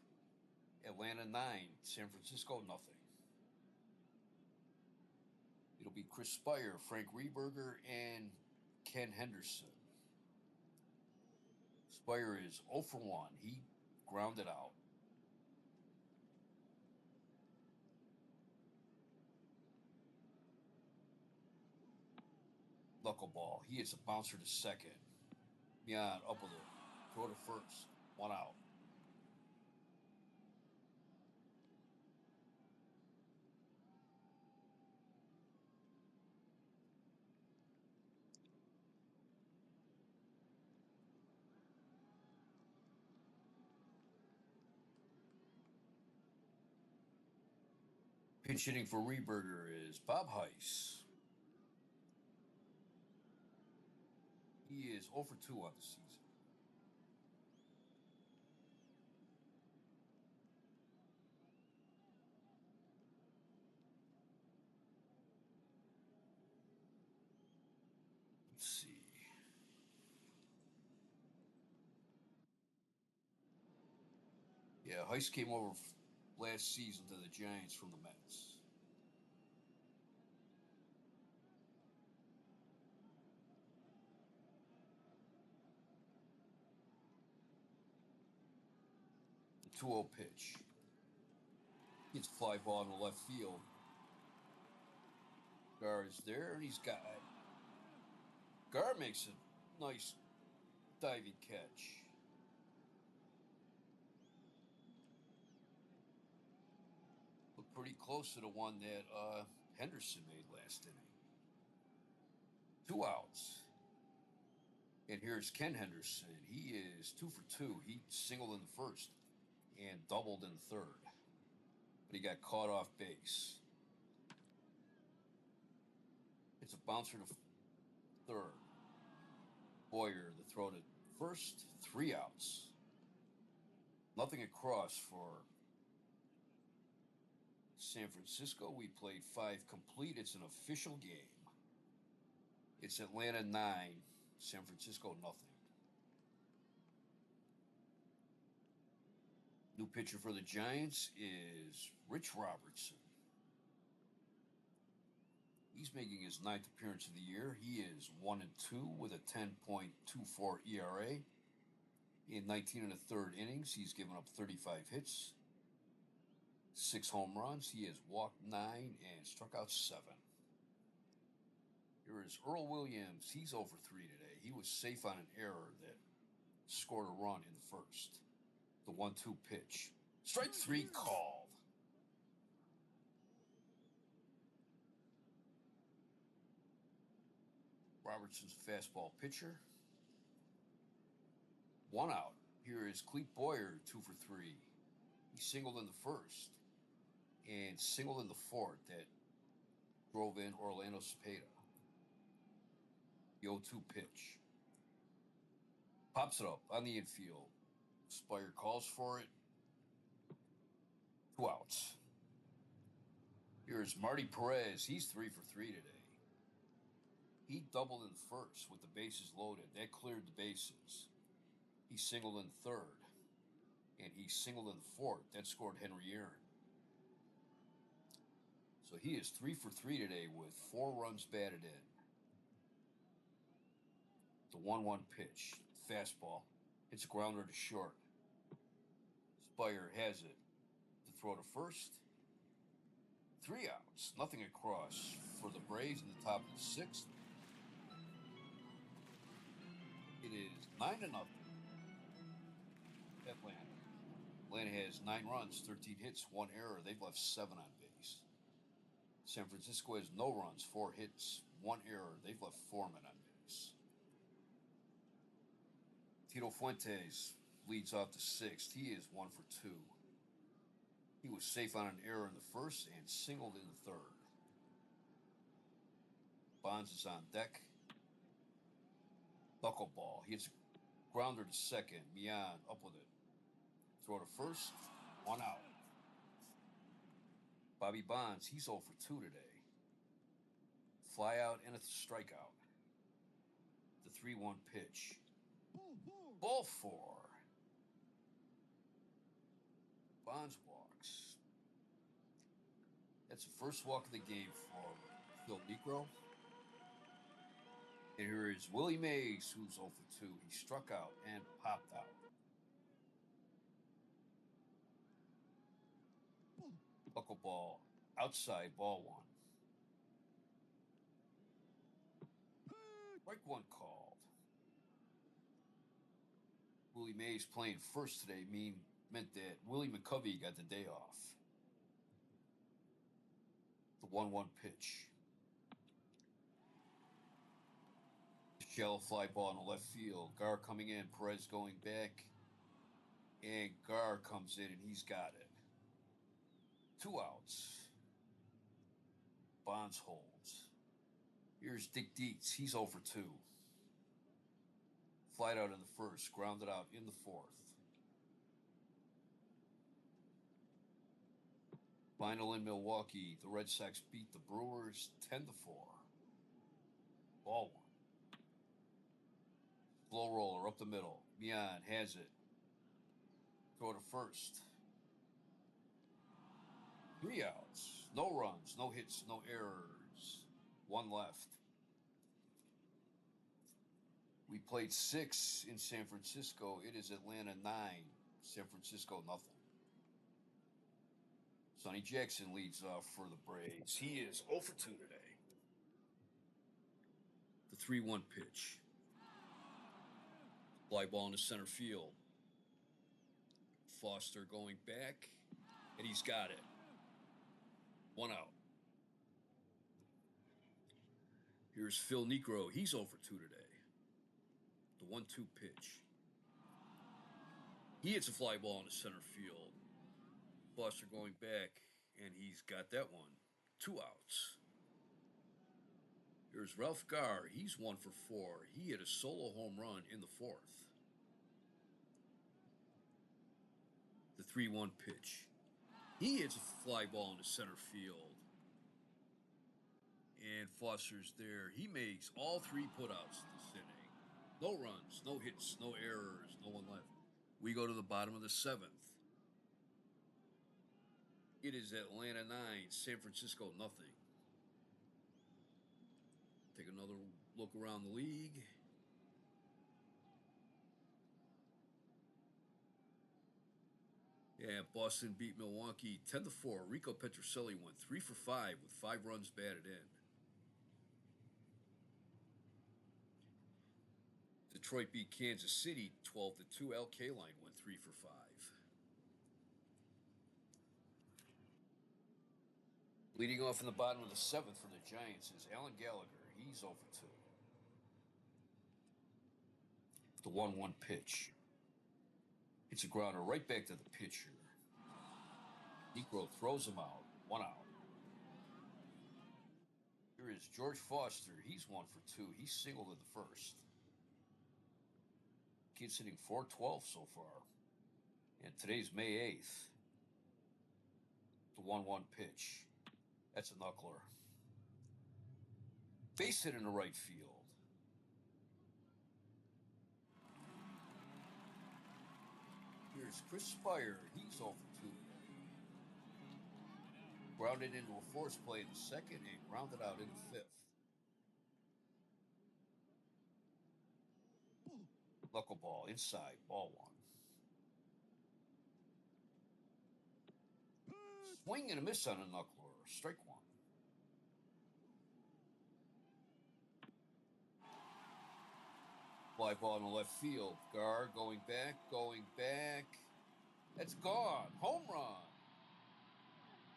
Atlanta 9, San Francisco nothing. It'll be Chris Spire, Frank Rehberger, and Ken Henderson. Spire is 0 for 1. He grounded out. Knuckleball. He is a bouncer to second. Millan up with it. Throw to first. 1 out. Pinch hitting for Rehberger is Bob Heiss. He is 0 for 2 on the season. Let's see. Yeah, Heiss came over last season to the Giants from the Mets. The 2-0 pitch. Gets a fly ball in the left field. Garr is there, and he's got it. Garr makes a nice diving catch. Looked pretty close to the one that Henderson made last inning. 2 outs. And here's Ken Henderson. He is 2 for 2. He singled in the 1st and doubled in the 3rd. But he got caught off base. It's a bouncer to 3rd. Boyer, the throw to 1st. 3 outs. Nothing across for San Francisco. We played 5 complete. It's an official game. It's Atlanta 9, San Francisco nothing. New pitcher for the Giants is Rich Robertson. He's making his 9th appearance of the year. He is 1-2 with a 10.24 ERA. In 19 1/3 innings, he's given up 35 hits, 6 home runs. He has walked 9 and struck out 7. Here is Earl Williams. He's over 3 today. He was safe on an error that scored a run in the first. The 1-2 pitch. Strike 3 called. Robertson's fastball pitcher. 1 out. Here is Clete Boyer, 2 for 3. He singled in the first and singled in the fourth that drove in Orlando Cepeda. The 0-2 pitch. Pops it up on the infield. Spire calls for it. 2 outs. Here's Marty Perez. He's 3 for 3 today. He doubled in first with the bases loaded. That cleared the bases. He singled in third. And he singled in fourth. That scored Henry Aaron. So he is 3 for 3 today with 4 runs batted in. The 1-1 pitch. Fastball. It's a grounder to short. Spire has it. To throw to first. 3 outs. Nothing across for the Braves in the top of the 6th. It is 9-0. Atlanta. Atlanta has 9 runs, 13 hits, 1 error. They've left 7 on base. San Francisco has no runs, 4 hits, 1 error. They've left 4 men on base. Tito Fuentes leads off the 6th. He is 1 for 2. He was safe on an error in the first and singled in the third. Bonds is on deck. Knuckleball. He hits a grounder to second. Mian up with it. Throw to first. 1 out. Bobby Bonds, he's 0 for 2 today. Fly out and a strikeout. The 3-1 pitch. Ball 4. Bonds walks. That's the first walk of the game for Phil Niekro. And here is Willie Mays, who's 0 for 2. He struck out and popped out. Knuckleball outside, ball 1. Strike 1 called. Willie Mays playing first today meant that Willie McCovey got the day off. The 1-1 pitch. Shallow fly ball in the left field. Gar coming in, Perez going back. And Gar comes in and he's got it. 2 outs. Bonds holds. Here's Dick Dietz. He's 0 for 2. Flied out in the first, grounded out in the fourth. Final in Milwaukee, the Red Sox beat the Brewers 10-4. Ball 1. Slow roller up the middle. Mian has it. Throw to first. 3 outs. No runs, no hits, no errors. 1 left. We played 6 in San Francisco. It is Atlanta 9, San Francisco nothing. Sonny Jackson leads off for the Braves. He is 0 for 2 today. The 3-1 pitch. Fly ball into center field. Foster going back, and he's got it. 1 out. Here's Phil Niekro. He's 0 for 2 today. The 1-2 pitch. He hits a fly ball into center field. Foster going back, and he's got that one. 2 outs. Here's Ralph Gar. He's 1 for 4. He hit a solo home run in the fourth. The 3-1 pitch. He hits a fly ball into center field. And Foster's there. He makes all 3 putouts this inning. No runs, no hits, no errors, no one left. We go to the bottom of the 7th. It is Atlanta 9, San Francisco nothing. Take another look around the league. Yeah, Boston beat Milwaukee 10-4. Rico Petrocelli went 3 for 5 with 5 runs batted in. Detroit beat Kansas City 12-2. Al Kaline went 3 for 5. Leading off in the bottom of the 7th for the Giants is Alan Gallagher. He's 0 for 2. The 1-1 pitch. Hits a grounder right back to the pitcher. Negro throws him out. 1 out. Here is George Foster. He's 1 for 2. He's singled in the first. Kid's hitting .412 so far. And today's May 8th. The 1-1 pitch. That's a knuckler. Base hit in the right field. Here's Chris Spire. He's 0 for 2. Grounded into a force play in the second and grounded out in the 5th. Knuckleball inside, ball 1. Swing and a miss on a knuckler. Strike 1. Fly ball in the left field. Gar going back. That's gone. Home run.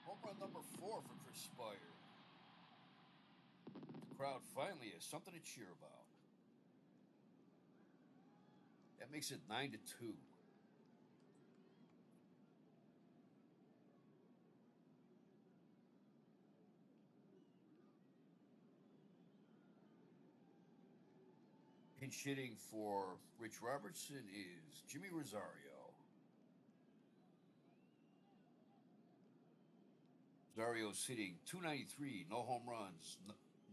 Home run number 4 for Chris Spire. The crowd finally has something to cheer about. That makes it 9-2. Pinch hitting for Rich Robertson is Jimmy Rosario. Rosario's hitting .293, no home runs,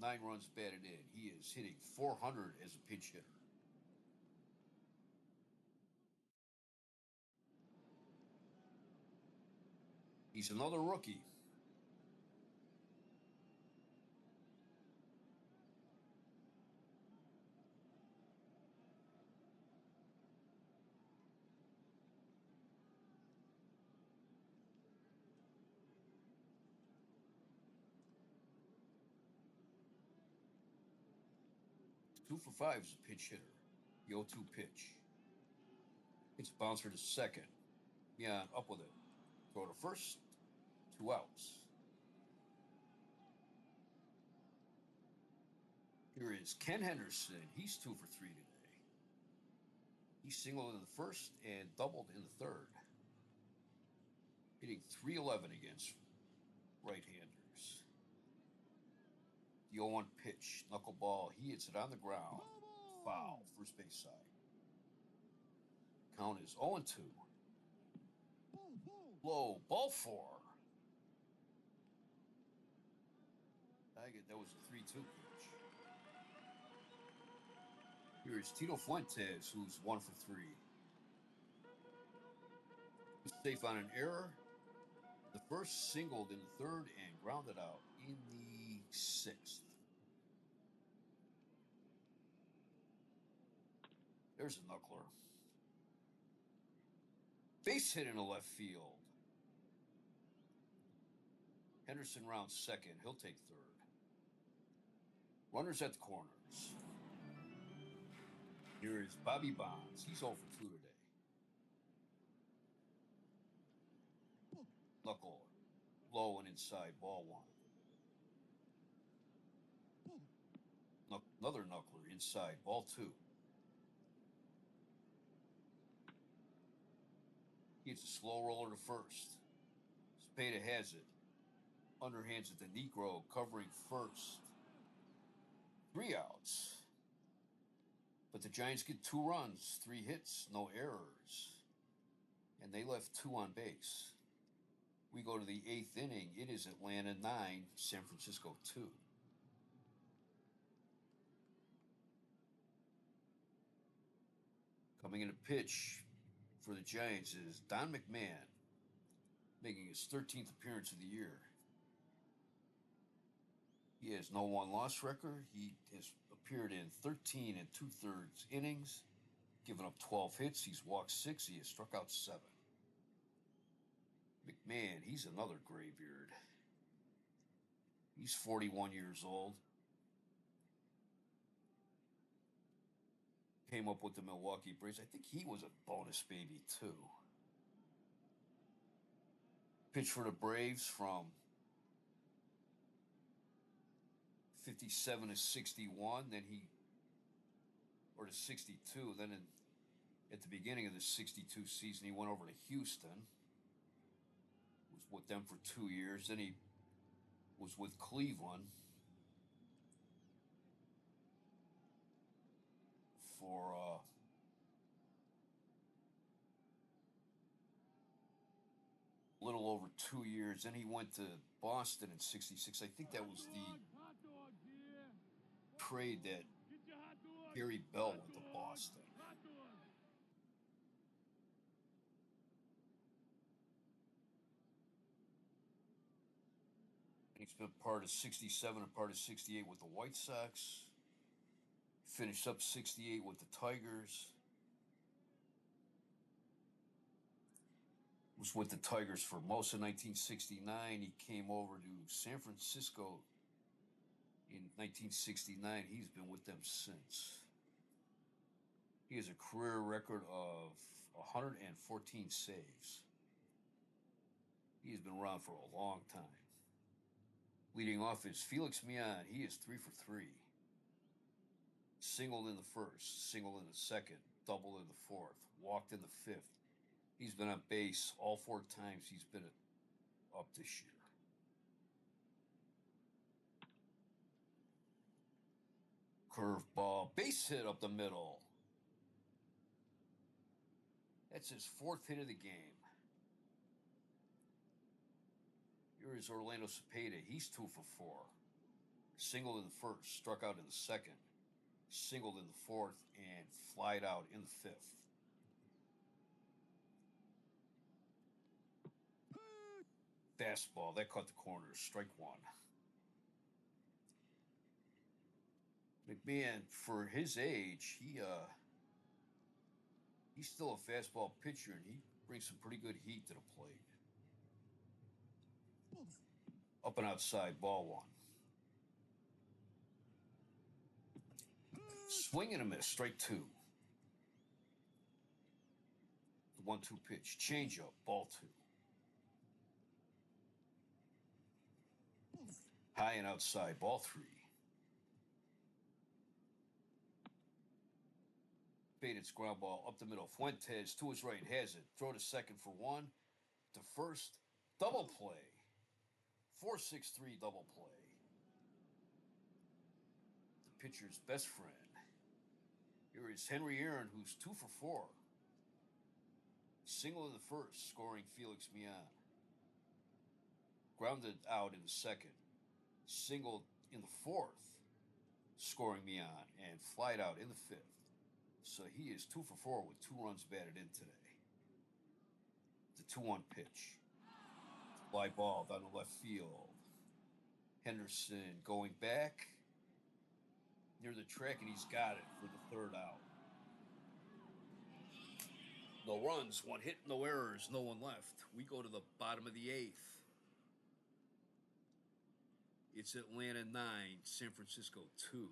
9 runs batted in. He is hitting .400 as a pinch hitter. He's another rookie. Two for 5 is a pinch hitter. The 0-2 pitch. It's a bouncer to second. Yeah, up with it. Throw to first. 2 outs. Here is Ken Henderson. He's 2 for 3 today. He singled in the first and doubled in the third. Hitting .311 against right-handers. The 0-1 pitch, knuckleball. He hits it on the ground. Foul, first base side. Count is 0-2. Low, ball 4. I get that was a 3-2 pitch. Here is Tito Fuentes, who's 1 for 3. Was safe on an error. The first singled in the third and grounded out in the 6th. There's a knuckler. Base hit in the left field. Henderson rounds second. He'll take third. Runners at the corners. Here is Bobby Bonds. He's 0 for 2 today. Knuckle low and inside, ball 1. Another knuckler inside, ball 2. Gets a slow roller to first. Spada has it. Underhands it to Negro, covering first. 3 outs. But the Giants get 2 runs, 3 hits, no errors. And they left 2 on base. We go to the eighth inning. It is Atlanta 9, San Francisco 2. Coming in a pitch for the Giants is Don McMahon, making his 13th appearance of the year. He has no one-loss record. He has appeared in 13 and two-thirds innings, given up 12 hits. He's walked 6. He has struck out 7. McMahon, he's another graybeard. He's 41 years old. Came up with the Milwaukee Braves. I think he was a bonus baby, too. Pitched for the Braves from 57 to 61, then or to 62. Then at the beginning of the 62 season, he went over to Houston. Was with them for 2 years. Then he was with Cleveland for a little over 2 years. Then he went to Boston in 66. I think that was the trade that Gary Bell went to Boston. He's been part of 67 and part of 68 with the White Sox. Finished up 68 with the Tigers. Was with the Tigers for most of 1969. He came over to San Francisco in 1969. He's been with them since. He has a career record of 114 saves. He has been around for a long time. Leading off is Felix Millan. He is 3 for 3. Singled in the first, singled in the second, doubled in the fourth, walked in the fifth. He's been on base all 4 times he's been up this year. Curveball, base hit up the middle. That's his 4th hit of the game. Here is Orlando Cepeda. He's 2 for 4. Singled in the first, struck out in the second, singled in the fourth, and flied out in the 5th. Fastball, that caught the corner. Strike 1. McMahon, for his age, he's still a fastball pitcher, and he brings some pretty good heat to the plate. Up and outside, ball 1. Swing and a miss, strike 2. The 1-2 pitch, changeup, ball 2. High and outside, ball 3. Baited ground ball up the middle. Fuentes to his right, has it. Throw to second for 1. To first, double play. 4-6-3 double play. The pitcher's best friend. Here is Henry Aaron, who's 2 for 4. Single in the first, scoring Felix Millan. Grounded out in the second. Singled in the fourth, scoring Millan, and flied out in the 5th. So he is 2 for 4 with 2 runs batted in today. The 2-1 pitch. Fly ball down the left field. Henderson going back near the track, and he's got it for the 3rd out. No runs, 1 hit, no errors, no one left. We go to the bottom of the 8th. It's Atlanta 9, San Francisco 2.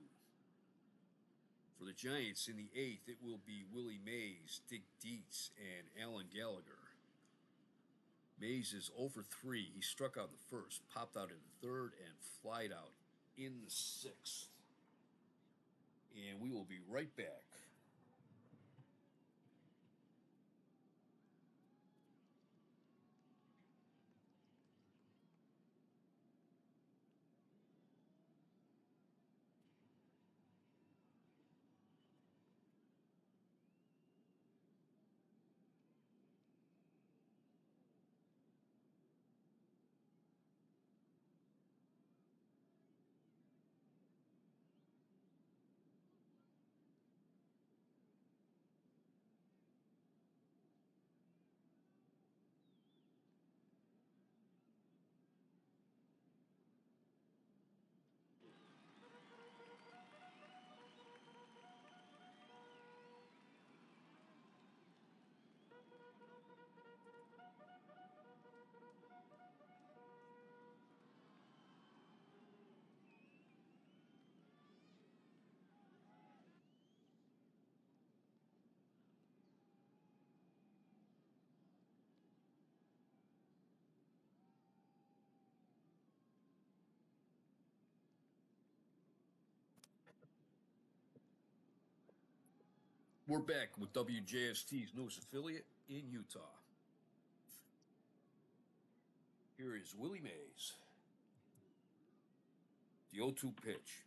For the Giants in the 8th, it will be Willie Mays, Dick Dietz, and Alan Gallagher. Mays is 0 for 3. He struck out in the first, popped out in the 3rd, and flied out in the 6th. And we will be right back. We're back with WJST's newest affiliate in Utah. Here is Willie Mays. The 0-2 pitch.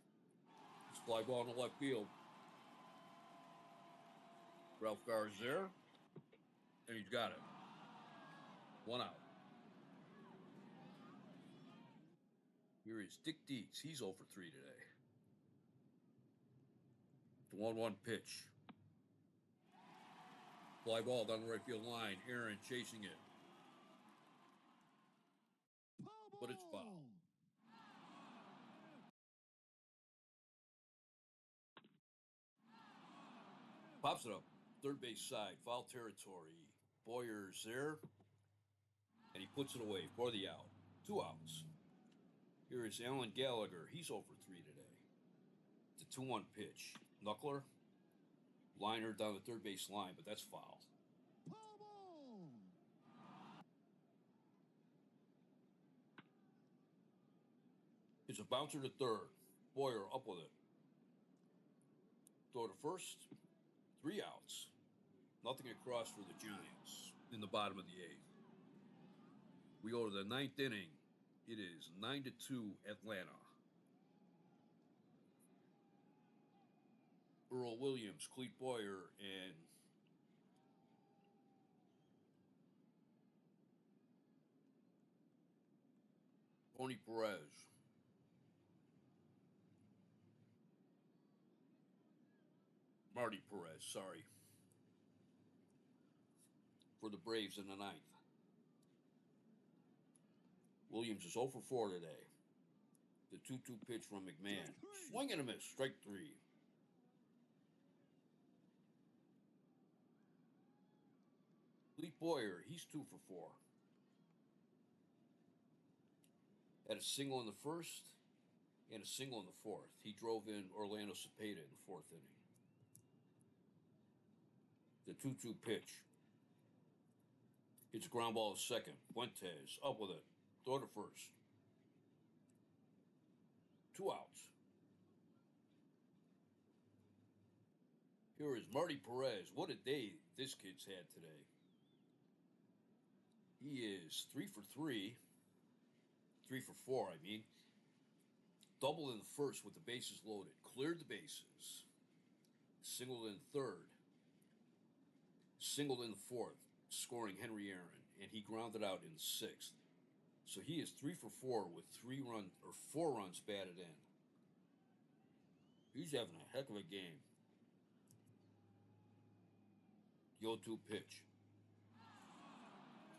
It's fly ball in the left field. Ralph Gar's there, and he's got it. 1 out. Here is Dick Dietz. He's 0 for 3 today. The 1-1 pitch. Fly ball down the right field line. Aaron chasing it. But it's foul. Pops it up. Third base side. Foul territory. Boyer's there. And he puts it away for the out. 2 outs. Here is Alan Gallagher. He's 0 for 3 today. The 2-1 pitch. Knuckler. Liner down the third base line, but that's foul. It's a bouncer to third. Boyer up with it. Throw to first. 3 outs. Nothing across for the Giants in the bottom of the 8th. We go to the 9th inning. It is 9-2 Atlanta. Earl Williams, Clete Boyer, and Tony Perez. Marty Perez, sorry. For the Braves in the 9th. Williams is 0 for 4 today. The 2-2 pitch from McMahon. Swing and a miss. Strike 3. Clete Boyer, he's 2 for 4. Had a single in the first and a single in the 4th. He drove in Orlando Cepeda in the 4th inning. The 2-2 pitch. It's a ground ball to second. Fuentes up with it. Throw to first. 2 outs. Here is Marty Perez. What a day this kid's had today. He is 3 for 3. 3 for 4, I mean. Double in the first with the bases loaded. Cleared the bases. Singled in third. Singled in the 4th, scoring Henry Aaron. And he grounded out in the 6th. So he is 3 for 4 with 4 runs batted in. He's having a heck of a game. The 0-2 pitch.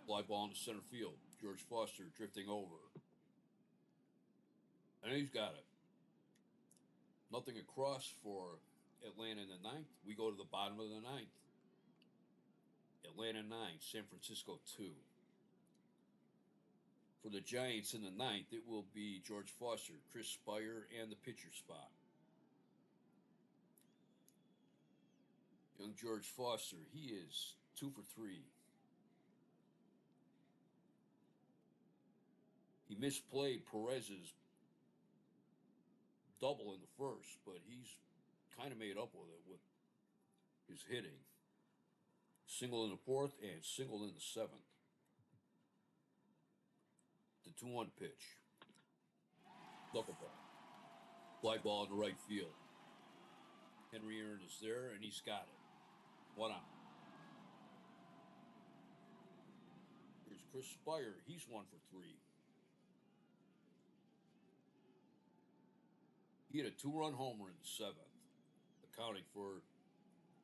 Fly ball into center field. George Foster drifting over. And he's got it. Nothing across for Atlanta in the 9th. We go to the bottom of the 9th. Atlanta 9, San Francisco 2. For the Giants in the 9th, it will be George Foster, Chris Spire, and the pitcher spot. Young George Foster, he is 2 for 3. He misplayed Perez's double in the first, but he's kind of made up with it with his hitting. Single in the 4th and single in the 7th. The 2-1 pitch. Knuckleball. Fly ball in the right field. Henry Aaron is there, and he's got it. 1 out. Here's Chris Spire. He's 1 for 3. He had a 2-run homer in the 7th, accounting for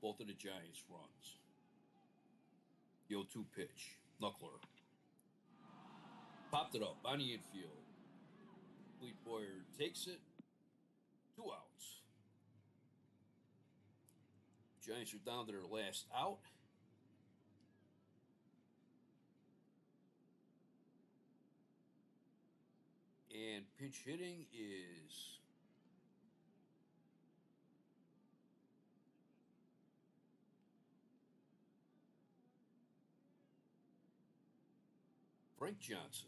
both of the Giants' runs. The 0-2 pitch. Knuckler. Popped it up on the infield. Clete Boyer takes it. 2 outs. Giants are down to their last out. And pinch hitting is Frank Johnson.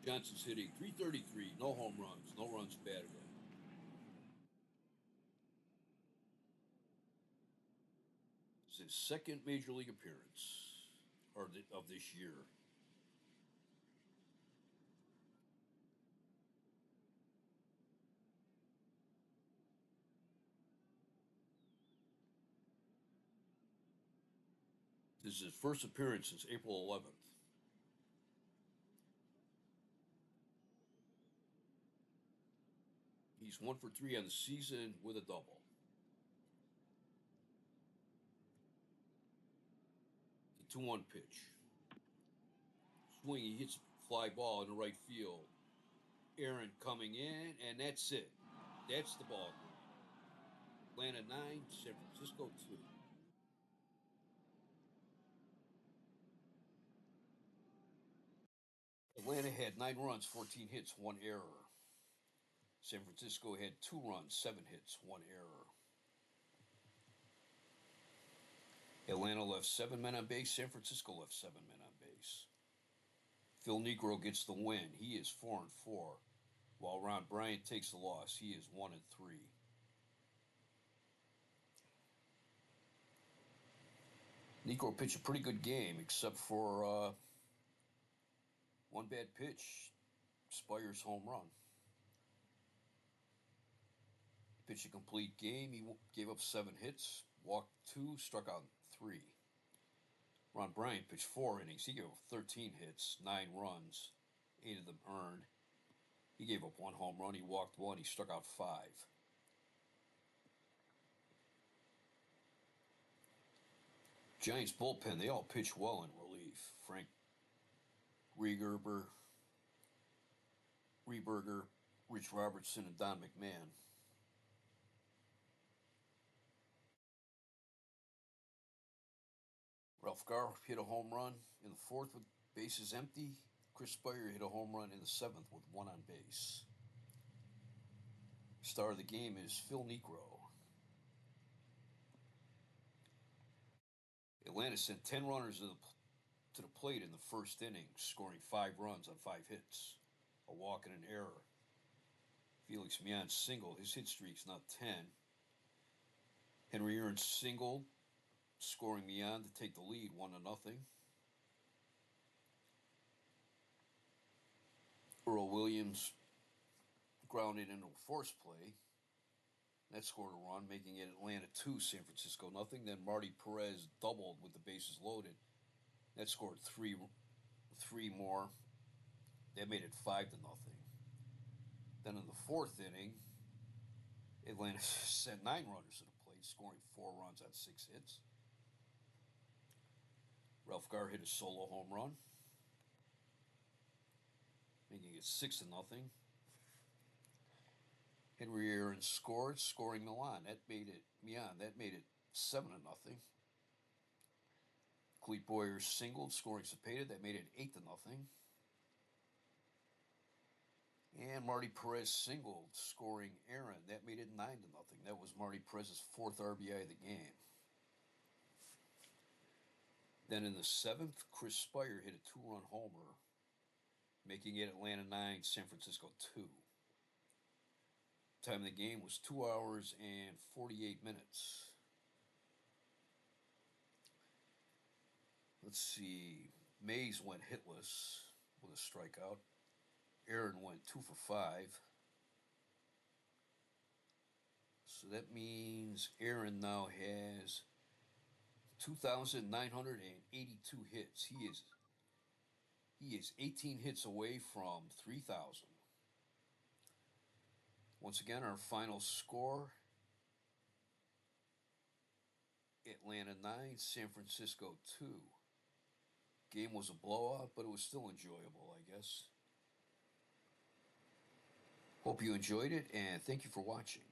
Johnson's hitting .333, no home runs, no runs batted in. It's his second major league appearance of this year. This is his first appearance since April 11th. He's 1 for 3 on the season with a double. The 2-1 pitch. Swing, he hits a fly ball in the right field. Aaron coming in, and that's it. That's the ball game. Atlanta 9, San Francisco 2. Atlanta had 9 runs, 14 hits, 1 error. San Francisco had 2 runs, 7 hits, 1 error. Atlanta left 7 men on base. San Francisco left 7 men on base. Phil Niekro gets the win. He is 4-4, while Ron Bryant takes the loss. He is 1-3. Niekro pitched a pretty good game, except for one bad pitch, Spires home run. He pitched a complete game. He gave up 7 hits, walked 2, struck out 3. Ron Bryant pitched 4 innings. He gave up 13 hits, 9 runs, 8 of them earned. He gave up 1 home run. He walked 1. He struck out 5. Giants bullpen, they all pitch well in relief. Frank Rehberger, Rich Robertson, and Don McMahon. Ralph Garr hit a home run in the 4th with bases empty. Chris Spire hit a home run in the 7th with 1 on base. Star of the game is Phil Niekro. Atlanta sent 10 runners to the plate in the first inning, scoring 5 runs on 5 hits, a walk and an error. Felix Millan singled. His hit streak's now 10. Henry Aaron singled, scoring Millan to take the lead 1-0. Earl Williams grounded into a force play. That scored a run, making it Atlanta 2, San Francisco 0. Then Marty Perez doubled with the bases loaded. That scored three more. That made it 5-0. Then in the 4th inning, Atlanta sent 9 runners to the plate, scoring 4 runs on 6 hits. Ralph Garr hit a solo home run, making it 6-0. Henry Aaron scored, scoring Millan. That made it 7-0. Clete Boyer singled, scoring Cepeda. That made it 8-0. And Marty Perez singled, scoring Aaron. That made it 9-0. That was Marty Perez's 4th RBI of the game. Then in the 7th, Chris Spire hit a 2-run homer, making it Atlanta 9, San Francisco 2. Time of the game was 2 hours and 48 minutes. Let's see. Mays went hitless with a strikeout. Aaron went 2 for 5. So that means Aaron now has 2,982 hits. He is 18 hits away from 3,000. Once again, our final score, Atlanta 9, San Francisco 2. Game was a blowout, but it was still enjoyable, I guess. Hope you enjoyed it, and thank you for watching.